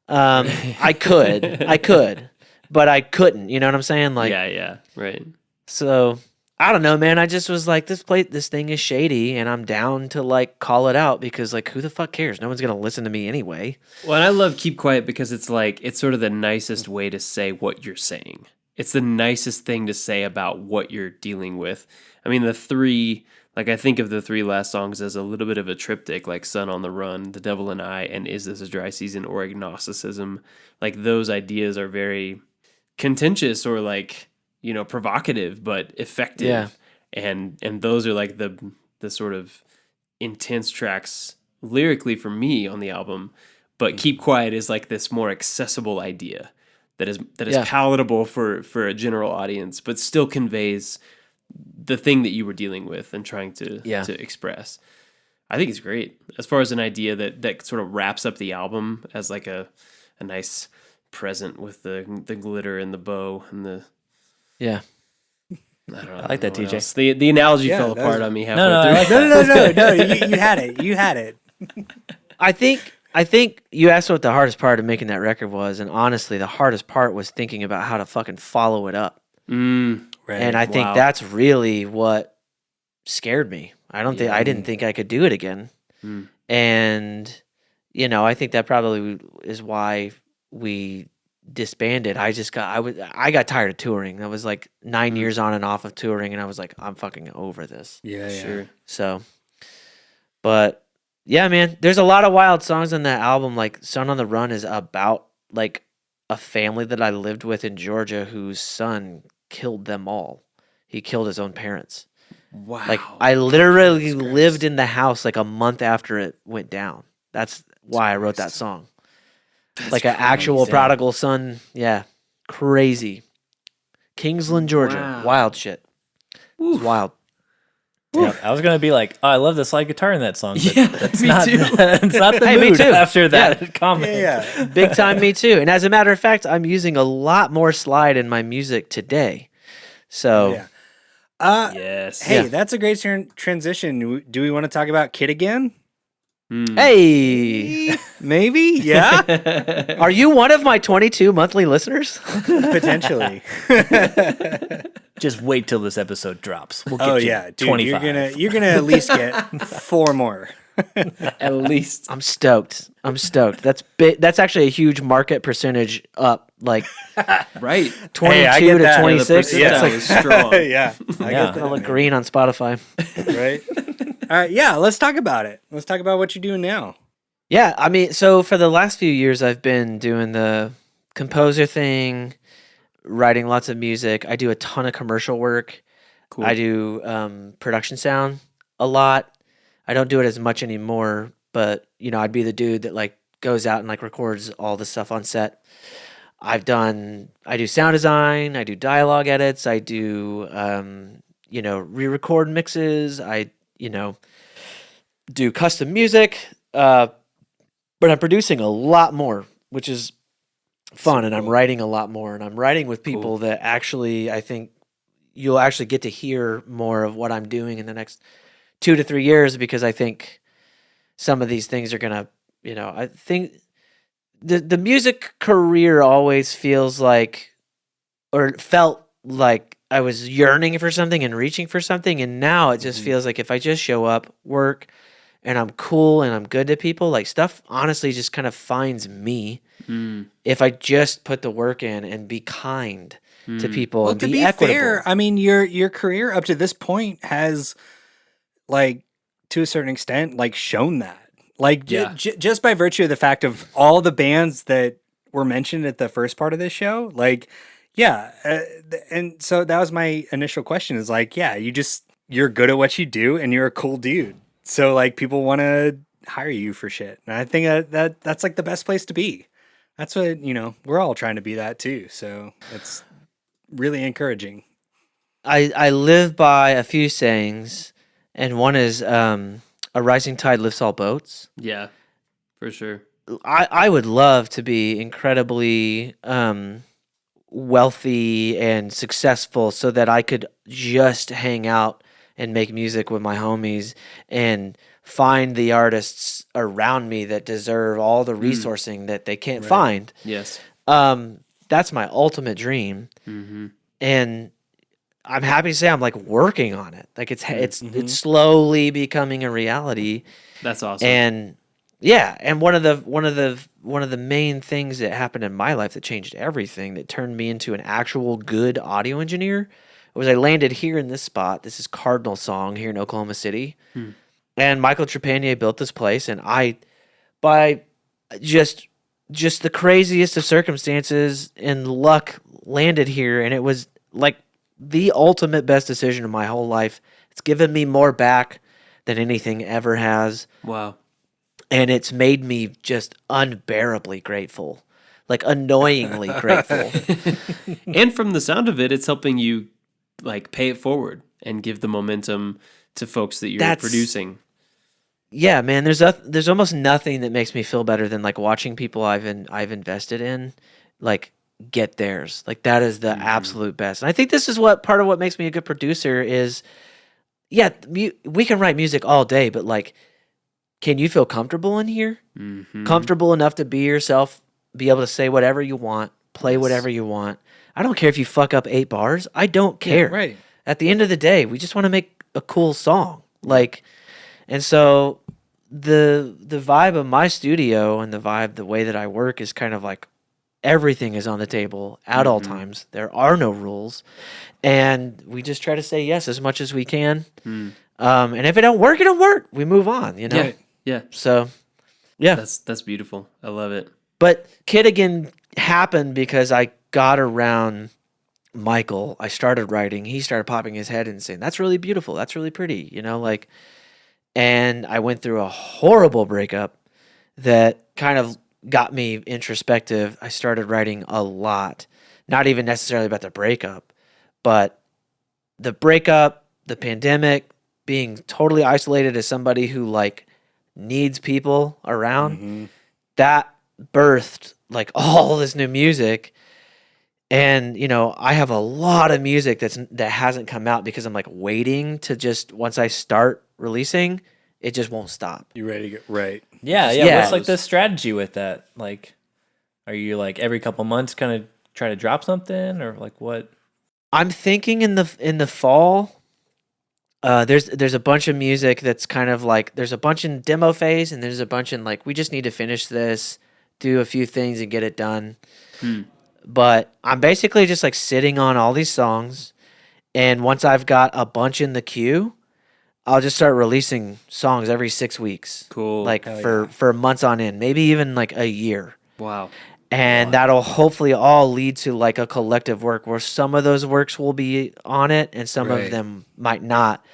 I could, but I couldn't, you know what I'm saying? Like, yeah. Right. so I don't know, man. I just was like, this thing is shady, and I'm down to like call it out, because like, who the fuck cares? No one's gonna listen to me anyway. Well, and I love Keep Quiet because it's like, it's sort of the nicest way to say what you're saying. It's the nicest thing to say about what you're dealing with. I mean, I think of the three last songs as a little bit of a triptych, like Sun on the Run, The Devil and I, and Is This a Dry Season, or Agnosticism. Like, those ideas are very contentious or like, provocative, but effective. Yeah. And those are like the sort of intense tracks lyrically for me on the album. But Keep Quiet is like this more accessible idea that is palatable for a general audience, but still conveys the thing that you were dealing with and trying to express. I think it's great as far as an idea that sort of wraps up the album as like a nice present with the glitter and the bow and the. Yeah. I like that, TJ. Else. The analogy Yeah, fell that apart was- on me halfway No, through. I like that. No. You had it. You had it. I think you asked what the hardest part of making that record was, and honestly, the hardest part was thinking about how to fucking follow it up. Right. And I think Wow. that's really what scared me. I didn't think I could do it again. And I think that probably is why we disbanded. I got tired of touring. I was like 9 years on and off of touring, and I was like, I'm fucking over this. Yeah. Sure. So, but yeah, man, there's a lot of wild songs on that album. Like Son on the Run is about like a family that I lived with in Georgia whose son killed them all. He killed his own parents. Wow. Like I literally lived in the house like a month after it went down. That's why I wrote that song. Like an actual prodigal son. Yeah. Crazy. Kingsland, Georgia. Wow. Wild shit. It's wild. Yeah, I was gonna be like, oh, I love the slide guitar in that song. But Yeah, that's me not, too. It's not the Hey, me mood too. after that comment. Yeah. Big time me too. And as a matter of fact, I'm using a lot more slide in my music today. So Yeah. Yes. Hey, Yeah. that's a great transition. Do we want to talk about Kid again? hey, Maybe. Yeah. are you one of my 22 monthly listeners? Potentially. Just wait till this episode drops. We'll get Oh you yeah, dude. 25. You're gonna at least get 4 more. At least. I'm stoked. That's big. That's actually a huge market percentage up, like Right. 22 Hey, I get to that. 26. Yeah, It's like is strong. Yeah. I Yeah. get gonna that. look green on Spotify. Right. All right. Yeah. Let's talk about it. Let's talk about what you're doing now. Yeah, I mean, so for the last few years, I've been doing the composer thing, writing lots of music. I do a ton of commercial work. Cool. I do production sound a lot. I don't do it as much anymore, but I'd be the dude that like goes out and like records all the stuff on set. I do sound design, I do dialogue edits, I do re-record mixes, I do custom music, but I'm producing a lot more, which is fun, and I'm writing a lot more, and I'm writing with people that actually I think you'll actually get to hear more of what I'm doing in the next 2 to 3 years, because I think some of these things are gonna, I think the music career always feels like, or felt like, I was yearning for something and reaching for something, and now it just feels like if I just show up, work, and I'm cool and I'm good to people, like stuff honestly just kind of finds me if I just put the work in and be kind to people Well, and to be be equitable. fair, I mean, your career up to this point has, like, to a certain extent, like, shown that. Like, just by virtue of the fact of all the bands that were mentioned at the first part of this show, like, yeah. And so that was my initial question is like, yeah, you're good at what you do and you're a cool dude. So, like, people want to hire you for shit. And I think that's like the best place to be. That's what, we're all trying to be that too. So it's really encouraging. I live by a few sayings, and one is a rising tide lifts all boats. Yeah, for sure. I would love to be incredibly wealthy and successful so that I could just hang out and make music with my homies and find the artists around me that deserve all the resourcing that they can't find. Yes. That's my ultimate dream. And I'm happy to say I'm like working on it. Like it's slowly becoming a reality. That's awesome. And yeah, and one of the main things that happened in my life that changed everything, that turned me into an actual good audio engineer, was I landed here in this spot. This is Cardinal Song here in Oklahoma City. And Michael Trepanier built this place, and I, by just the craziest of circumstances and luck, landed here, and it was like the ultimate best decision of my whole life. It's given me more back than anything ever has. Wow. And it's made me just unbearably grateful, like annoyingly grateful. And from the sound of it, it's helping you like pay it forward and give the momentum to folks that you're producing. Yeah, man, there's almost nothing that makes me feel better than like watching people I've invested in like get theirs. Like that is the absolute best. And I think this is part of what makes me a good producer is, yeah, we can write music all day, but like, can you feel comfortable in here? Comfortable enough to be yourself, be able to say whatever you want, play whatever you want. I don't care if you fuck up 8 bars. I don't care. Yeah, right. At the end of the day, we just want to make a cool song. Like, and so the vibe of my studio and the way that I work is kind of like everything is on the table at all times. There are no rules. And we just try to say yes as much as we can. And if it don't work, it don't work. We move on, Yeah. Yeah. So, yeah. That's beautiful. I love it. But Kiddigan happened because I got around Michael. I started writing. He started popping his head and saying, "That's really beautiful. That's really pretty." Like, and I went through a horrible breakup that kind of got me introspective. I started writing a lot, not even necessarily about the breakup, but the breakup, the pandemic, being totally isolated as somebody who like needs people around, that birthed like all this new music. And I have a lot of music that hasn't come out because I'm like waiting to just, once I start releasing, it just won't stop. You ready to get right? Yeah. What's like the strategy with that? Like, are you like every couple months kind of try to drop something, or like what? I'm thinking in the fall. There's a bunch of music that's kind of like, there's a bunch in demo phase, and there's a bunch in like, we just need to finish this, do a few things and get it done. But I'm basically just like sitting on all these songs, and once I've got a bunch in the queue, I'll just start releasing songs every 6 weeks. Cool. Like for months on end, maybe even like a year. Wow. And that'll hopefully all lead to like a collective work where some of those works will be on it and some of them might not.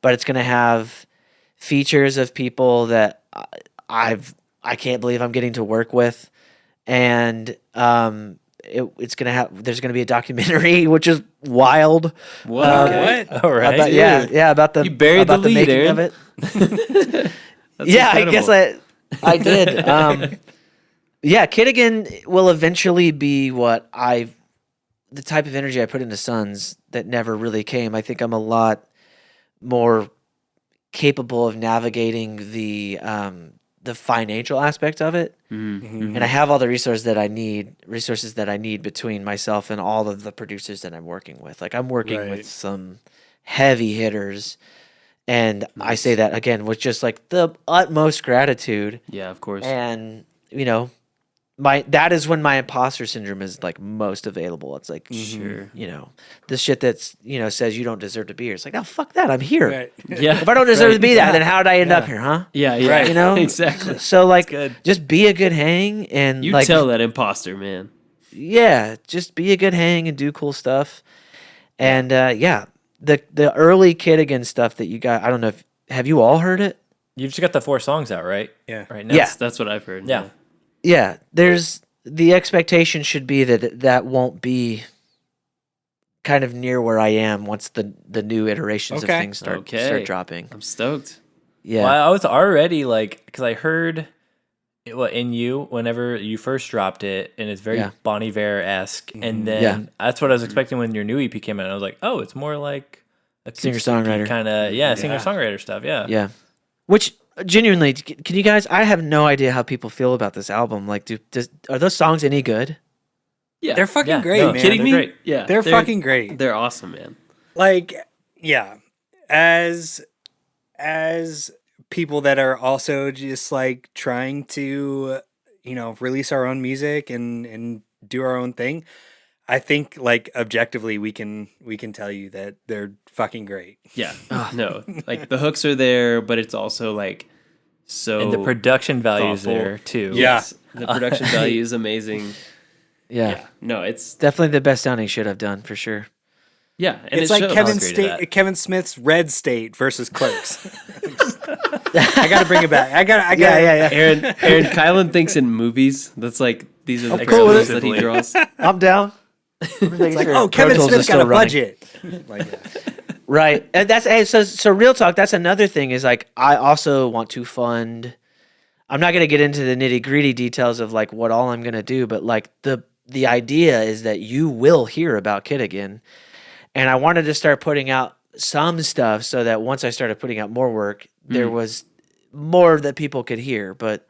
But it's going to have features of people that I can't believe I'm getting to work with. And it's going to have, there's going to be a documentary, which is wild. What? All right. About, yeah, about the You buried about the lead, making Aaron. of it. That's Yeah, incredible. I guess I did. Yeah, Kiddigan will eventually be the type of energy I put into Sons that never really came. I think I'm a lot more capable of navigating the financial aspect of it, and I have all the resources that I need between myself and all of the producers that I'm working with. Like I'm working with some heavy hitters, and I say that again with just like the utmost gratitude. Yeah, of course. And you know, that is when my imposter syndrome is like most available. It's like, Sure. you know, the shit that's, you know, says you don't deserve to be here. It's like, oh, fuck that. I'm here. Right. Yeah. If I don't deserve to be that, then how did I end up here, huh? Yeah, yeah. Right. You know? Exactly. So like, good. just be a good hang and You like, tell that imposter, man. yeah, just be a good hang and do cool stuff. And the early Kiddigan stuff that you got, I don't know if, have you all heard it? You've just got the 4 songs out, right? Yeah. Right now. Yeah. That's what I've heard. Yeah. Yeah, the expectation should be that won't be kind of near where I am once the new iterations of Okay. things start dropping. I'm stoked. Yeah. Well, I was already like, because I heard in you whenever you first dropped it, and it's very Yeah. Bon Iver-esque. And then Yeah. that's what I was expecting when your new EP came out. I was like, oh, it's more like a Singer-songwriter. kind of, singer-songwriter stuff. Yeah. Yeah. Which genuinely, can you guys? I have no idea how people feel about this album. Like, are those songs any good? Yeah. They're fucking Yeah, great, no, man. kidding they're me? great. Yeah. They're fucking great. They're awesome, man. Like, yeah, as people that are also just like trying to, you know, release our own music and do our own thing, I think like objectively we can tell you that they're fucking great. Yeah. No. Like the hooks are there, but it's also like so And the production value's thoughtful. there too. Yeah. Yes. The production value is amazing. Yeah. No, it's Definitely the best sounding shit I've done for sure. yeah, and It's it like shows. Kevin Smith's Red State versus Clerks. I got to bring it back. I got. Yeah. Aaron Kylan thinks in movies. That's like these are the I'm cool with parallels that he draws. I'm down. It's like, oh, Kevin Smith's got a budget. Like, Right. And so real talk, that's another thing is like I also want to fund. I'm not going to get into the nitty-gritty details of like what all I'm going to do, but like the idea is that you will hear about Kiddigan. And I wanted to start putting out some stuff so that once I started putting out more work, there was more that people could hear. But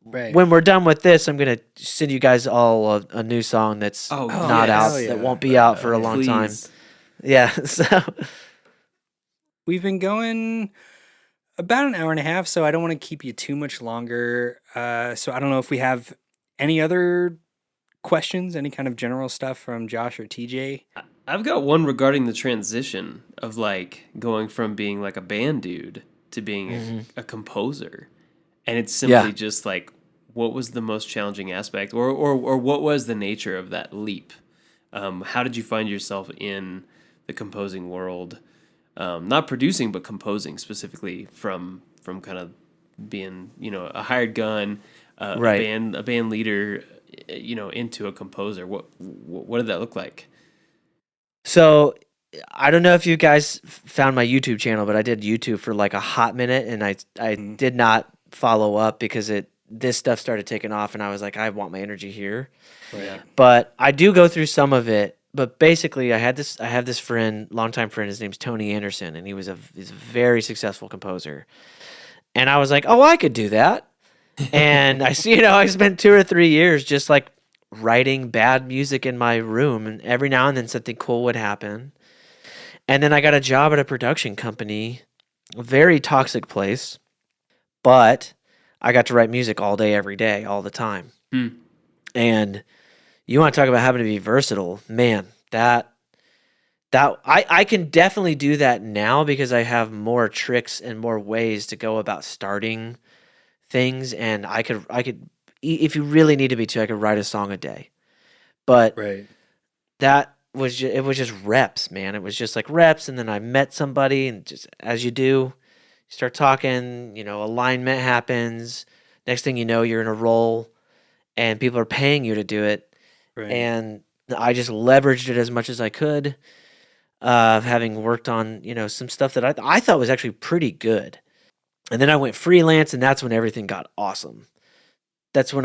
right. when we're done with this, I'm going to send you guys all a new song that's Oh, not yes. out, Hell yeah. that won't be out for a long time. Please. Yeah. So We've been going about an hour and a half, so I don't want to keep you too much longer. So I don't know if we have any other questions, any kind of general stuff from Josh or TJ. I've got one regarding the transition of like going from being like a band dude to being a composer. And it's simply just like, what was the most challenging aspect or what was the nature of that leap? How did you find yourself in the composing world? Not producing, but composing specifically from kind of being, you know, a hired gun, Right. a band leader, you know, into a composer. What did that look like? So I don't know if you guys found my YouTube channel, but I did YouTube for like a hot minute, and I did not follow up because this stuff started taking off, and I was like, I want my energy here. Yeah. But I do go through some of it. But basically, I have this friend, longtime friend. His name's Tony Anderson, and he's a very successful composer. And I was like, oh, I could do that. And I spent 2 or 3 years just like writing bad music in my room, and every now and then something cool would happen. And then I got a job at a production company, a very toxic place, but I got to write music all day, every day, all the time. And you want to talk about having to be versatile, man, that I can definitely do that now because I have more tricks and more ways to go about starting things, and I could if you really need to be too, I could write a song a day. But Right. that was it was just reps, man. It was just like reps, and then I met somebody, and just as you do, you start talking. Alignment happens. Next thing you know, you're in a role, and people are paying you to do it. Right. And I just leveraged it as much as I could. Having worked on some stuff that I thought was actually pretty good, and then I went freelance, and that's when everything got awesome. That's when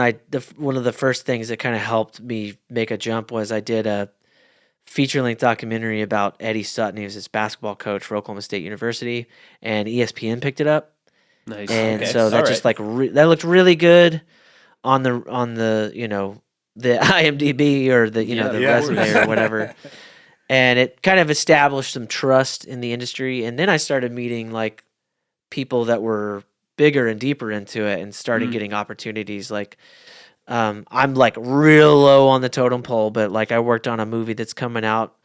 one of the first things that kind of helped me make a jump was I did a feature-length documentary about Eddie Sutton. He was his basketball coach for Oklahoma State University, and ESPN picked it up. Nice. And Okay. so that All just right. that looked really good on the the IMDb or the Yeah, the yeah. resume or whatever. And it kind of established some trust in the industry. And then I started meeting like people that were bigger and deeper into it, and started getting opportunities. Like I'm like real low on the totem pole, but like I worked on a movie that's coming out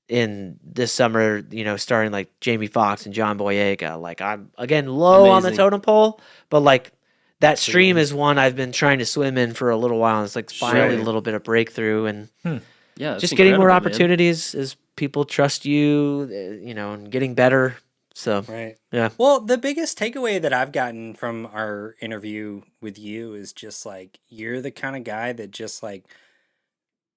in this summer, starring like Jamie Foxx and John Boyega. Like I'm again low on the Amazing. totem pole, but like that stream is one I've been trying to swim in for a little while. And it's like finally a Sure. little bit of breakthrough, and Yeah, that's just getting more incredible, man. opportunities as people trust you, and getting better. So Right. yeah. Well, the biggest takeaway that I've gotten from our interview with you is just like you're the kind of guy that just like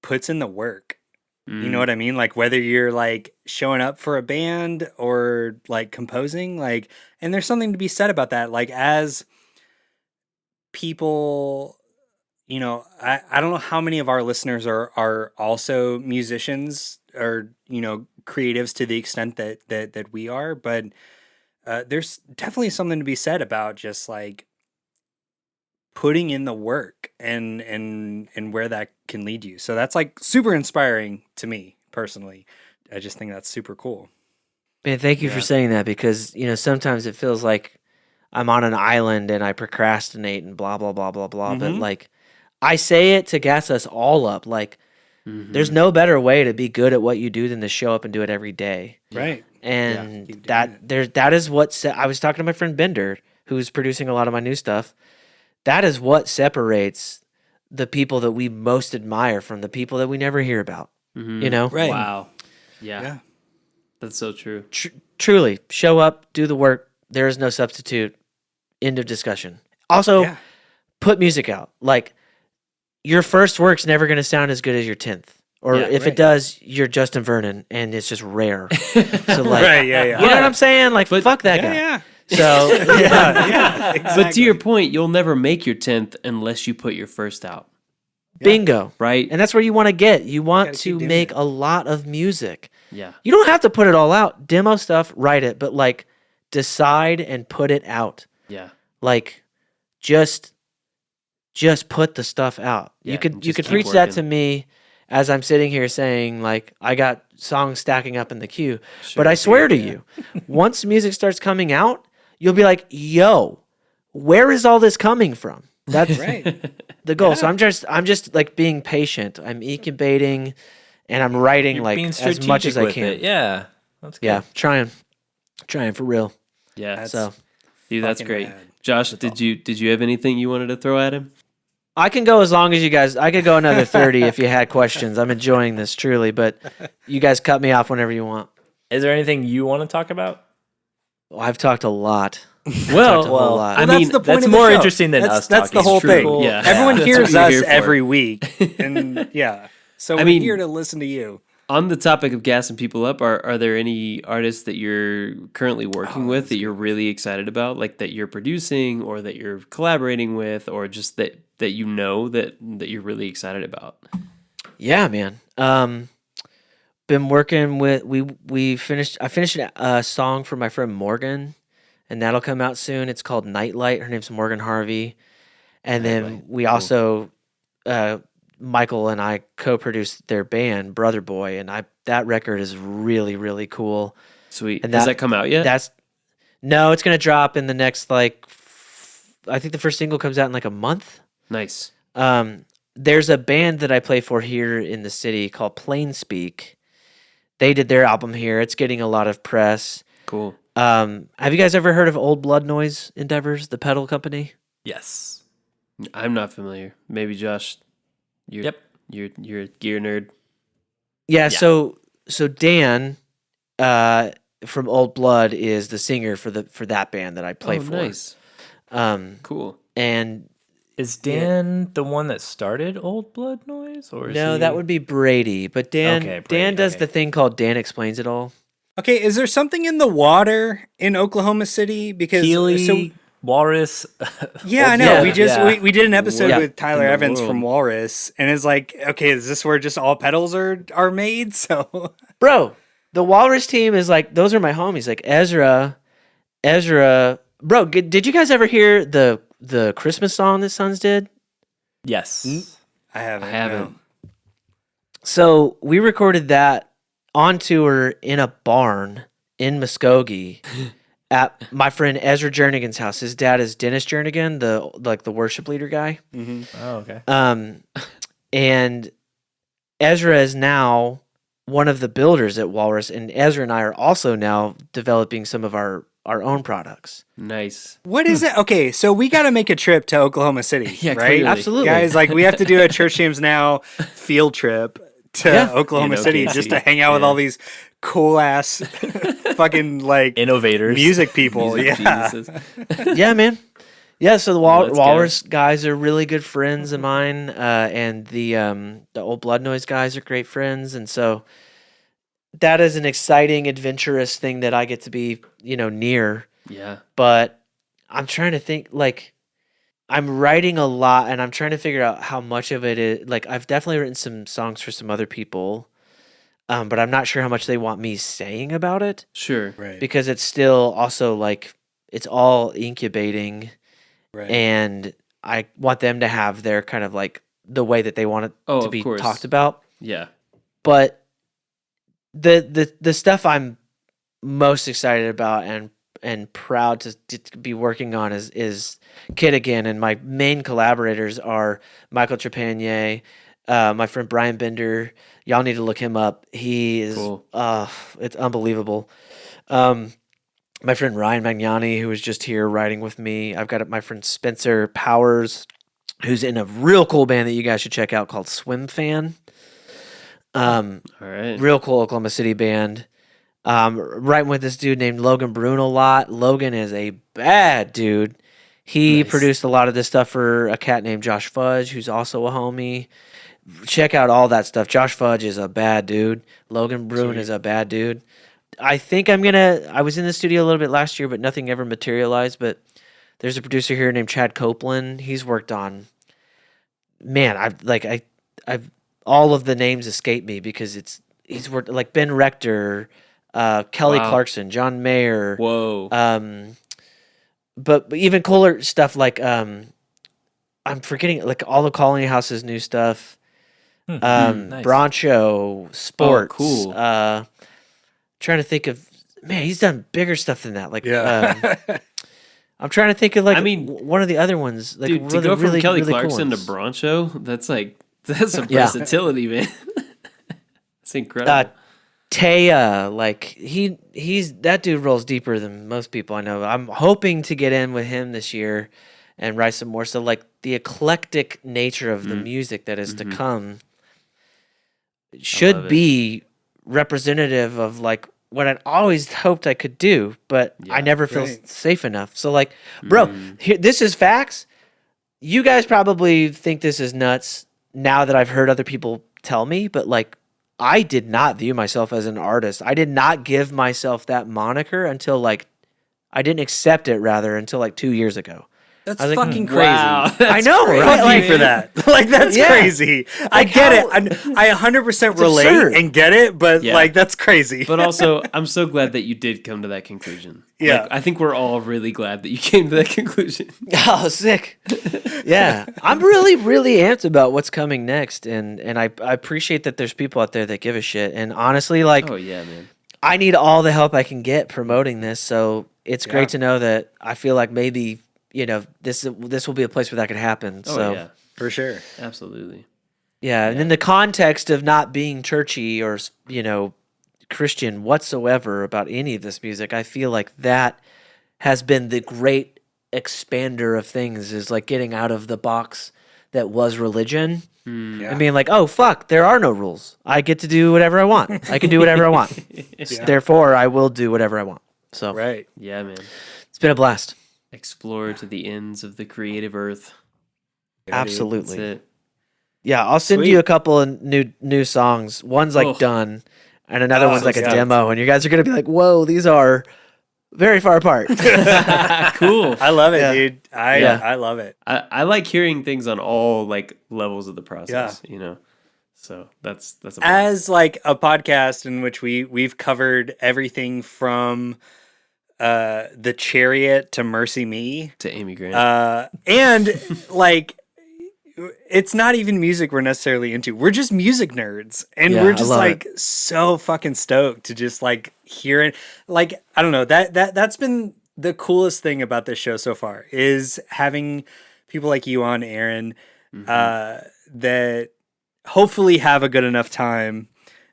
puts in the work. You know what I mean? Like whether you're like showing up for a band or like composing, like, and there's something to be said about that. Like as people, I don't know how many of our listeners are also musicians or, creatives to the extent that we are, but there's definitely something to be said about just like putting in the work and where that can lead you. So that's like super inspiring to me personally. I just think that's super cool. Man, thank you for saying that, because sometimes it feels like I'm on an island and I procrastinate and blah blah blah blah blah. But like I say it to gas us all up. Like there's no better way to be good at what you do than to show up and do it every day. Right. And keep doing that is what I was talking to my friend Bender, who's producing a lot of my new stuff. That is what separates the people that we most admire from the people that we never hear about. Right. Wow. Yeah. Yeah. That's so true. Truly, show up, do the work. There is no substitute. End of discussion. Also, Yeah. put music out. Like your first work's never going to sound as good as your 10th. Or Yeah, if right. it does, you're Justin Vernon, and it's just rare. So like, Right. Yeah. you know what I'm saying? Like, fuck that guy. Yeah. So Yeah. Exactly. But to your point, you'll never make your 10th unless you put your first out, bingo. right? And that's where you want to get. You want Gotta keep to doing make it. a lot of music. Yeah. You don't have to put it all out. Demo stuff, write it, but like decide and put it out. Yeah. Like just put the stuff out. Yeah, you could just keep preach that working. to me as I'm sitting here saying like I got songs stacking up in the queue. But I swear to you, once music starts coming out, you'll be like, "Yo, where is all this coming from?" That's Right. the goal. So I'm just like being patient. I'm incubating and I'm writing like Being as much strategic as I with can. it. Yeah. That's good. Yeah, trying for real. Yeah. So Dude, that's fucking great. rad. Josh, did you have anything you wanted to throw at him? I can go as long as you guys. I could go another 30 if you had questions. I'm enjoying this truly, but you guys cut me off whenever you want. Is there anything you want to talk about? Well, I've talked a lot. Well, a whole lot. I Well, mean, that's the point that's of the more show. interesting than us. That's the talking. whole True. thing. Yeah. Everyone That's hears what you're us here for. every week, and yeah. So I we're mean- here to listen to you. On the topic of gassing people up, are there any artists that you're currently working with that you're really excited about, like that you're producing or that you're collaborating with, or just that that you're really excited about? Yeah, man. Been working with I finished a song for my friend Morgan, and that'll come out soon. It's called Nightlight. Her name's Morgan Harvey. And then we also Michael and I co-produced their band Brother Boy, and that record is really really cool. Sweet. And Has that come out yet? No, it's gonna drop in the next I think the first single comes out in like a month. Nice. There's a band that I play for here in the city called Plain Speak. They did their album here. It's getting a lot of press. Cool. Have you guys ever heard of Old Blood Noise Endeavors, the pedal company? Yes. I'm not familiar. Maybe Josh. Yep. You're a gear nerd. Yeah. So Dan, from Old Blood is the singer for that band that I play for. Nice. Cool. And Is Dan the one that started Old Blood Noise, or is no, he... that would be Brady. But Dan, Okay, Brady, Dan does okay. the thing called Dan Explains It All. Okay, is there something in the water in Oklahoma City? Because Keely, Walrus. yeah, I know. Yeah. We did an episode What with Tyler in the Evans world? from Walrus, and it's like, okay, is this where just all pedals are made? So Bro, the Walrus team is like, those are my homies. Like Ezra. Bro, did you guys ever hear the Christmas song that Sons did? Yes. I haven't. I haven't. no. So we recorded that on tour in a barn in Muskogee at my friend Ezra Jernigan's house. His dad is Dennis Jernigan, the worship leader guy. Oh, okay. And Ezra is now one of the builders at Walrus, and Ezra and I are also now developing some of our own products. Nice. What is it? Okay, so we got to make a trip to Oklahoma City, Yeah, right? clearly. Absolutely. Guys, like we have to do a Church James Now field trip to Yeah. Oklahoma In City OKC. just to hang out with all these cool ass fucking like Innovators. music people. Music yeah. geniuses. Yeah, man. Yeah, so the Let's go. Walrus guys are really good friends of mine, and the Old Blood Noise guys are great friends, and so that is an exciting, adventurous thing that I get to be, near. Yeah. But I'm trying to think, like, I'm writing a lot, and I'm trying to figure out how much of it is, like, I've definitely written some songs for some other people, but I'm not sure how much they want me saying about it, Sure. Right. because it's still also, like, it's all incubating, Right. and I want them to have their kind of, like, the way that they want it Oh, to of be course. talked about. Yeah. But the stuff I'm most excited about and proud to be working on is Kid Again, and my main collaborators are Michael Trepanier, my friend Brian Bender. Y'all need to look him up. He is Cool. it's unbelievable. My friend Ryan Magnani, who was just here writing with me. I've got my friend Spencer Powers, who's in a real cool band that you guys should check out called Swim Fan. All right. Real cool Oklahoma City band. Writing with this dude named Logan Bruno a lot. Logan is a bad dude. He Nice. produced a lot of this stuff for a cat named Josh Fudge, who's also a homie. Check out all that stuff. Josh Fudge is a bad dude. Logan Bruno is a bad dude. I think I was in the studio a little bit last year, but nothing ever materialized. But there's a producer here named Chad Copeland. He's worked on, man, I've all of the names escape me because he's worked like Ben Rector, Kelly Wow. Clarkson, John Mayer, Whoa. but even cooler stuff like I'm forgetting like all the Colony House's new stuff, Nice. Broncho, Sports, cool. trying to think of, man, he's done bigger stuff than that. Like, Yeah. I'm trying to think of like, I mean, one of the other ones. Like, Dude, to really, go from really, Kelly really cool Clarkson to ones. Broncho, that's some Yeah. versatility, man. It's incredible. Taya, like he's that dude rolls deeper than most people I know. I'm hoping to get in with him this year and write some more. So like the eclectic nature of the music that is to come love should it. be representative of like what I'd always hoped I could do, but I Yeah. never feel Right. safe enough. So like, bro, here, this is facts. You guys probably think this is nuts now that I've heard other people tell me, but like I did not view myself as an artist. I did not give myself that moniker until like I didn't accept it rather until like 2 years ago. That's I was like, fucking crazy. Wow. I That's know, crazy, right? Fuck Like, you for that. Like that's Yeah. crazy. I Like, get how- it. I 100% relate absurd. and get it, but Yeah. like that's crazy. But also, I'm so glad that you did come to that conclusion. Yeah. Like, I think we're all really glad that you came to that conclusion. Oh, sick. Yeah. I'm really, really amped about what's coming next. And I appreciate that there's people out there that give a shit. And honestly, like Oh, yeah, man. I need all the help I can get promoting this. So it's Yeah. great to know that I feel like maybe, this will be a place where that could happen. Oh, So yeah. For sure. Absolutely. yeah. And in the context of not being churchy or, Christian whatsoever about any of this music, I feel like that has been the great expander of things, is like getting out of the box that was religion Yeah. and being like, oh fuck, there are no rules. I get to do whatever I want. I can do whatever I want. Therefore, I will do whatever I want. So Right. Yeah, man. it's been a blast. Explore to the ends of the creative earth. Absolutely. That's it. Yeah, I'll send Sweet. you a couple of new songs. One's like Oh. done, and another one's so like a stoked. demo, and you guys are gonna be like, "Whoa, these are very far apart." Cool. I love it, Yeah. dude. Yeah. I love it. I like hearing things on all like levels of the process, you know. So that's a blast. As like a podcast in which we've covered everything from The Chariot to Mercy Me. to Amy Grant. And like it's not even music we're necessarily into. We're just music nerds. And Yeah, we're I just love like so fucking stoked to just like hear it. Like, I don't know, that's been the coolest thing about this show so far, is having people like you on, Aaron, that hopefully have a good enough time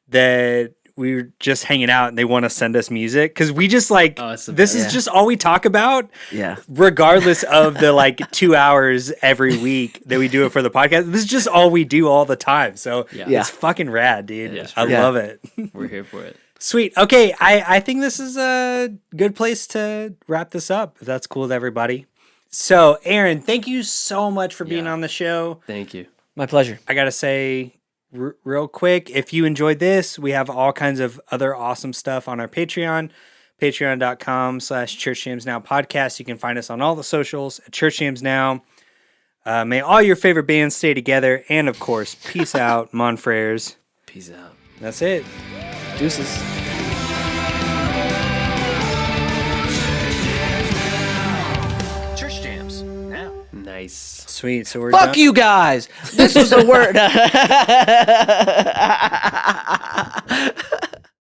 that we're just hanging out and they want to send us music, because we just like Oh, it's the this best. is just all we talk about, Yeah. regardless of the like 2 hours every week that we do it for the podcast. This is just all we do all the time, so Yeah. it's fucking rad, dude. Yeah, it's I Yeah. love it. We're here for it. Sweet. Okay, I think this is a good place to wrap this up, if that's cool with everybody. So Aaron, thank you so much for being Yeah. on the show. Thank you. My pleasure. I gotta say, real quick, if you enjoyed this, we have all kinds of other awesome stuff on our Patreon, patreon.com/churchjamsnow podcast. You can find us on all the socials at Church Jams Now. May all your favorite bands stay together, and of course, peace out, Mon Frères. Peace out. That's it. Deuces. Church Jams now. Nice. Sweet. So we're Fuck done. you guys. This was a word.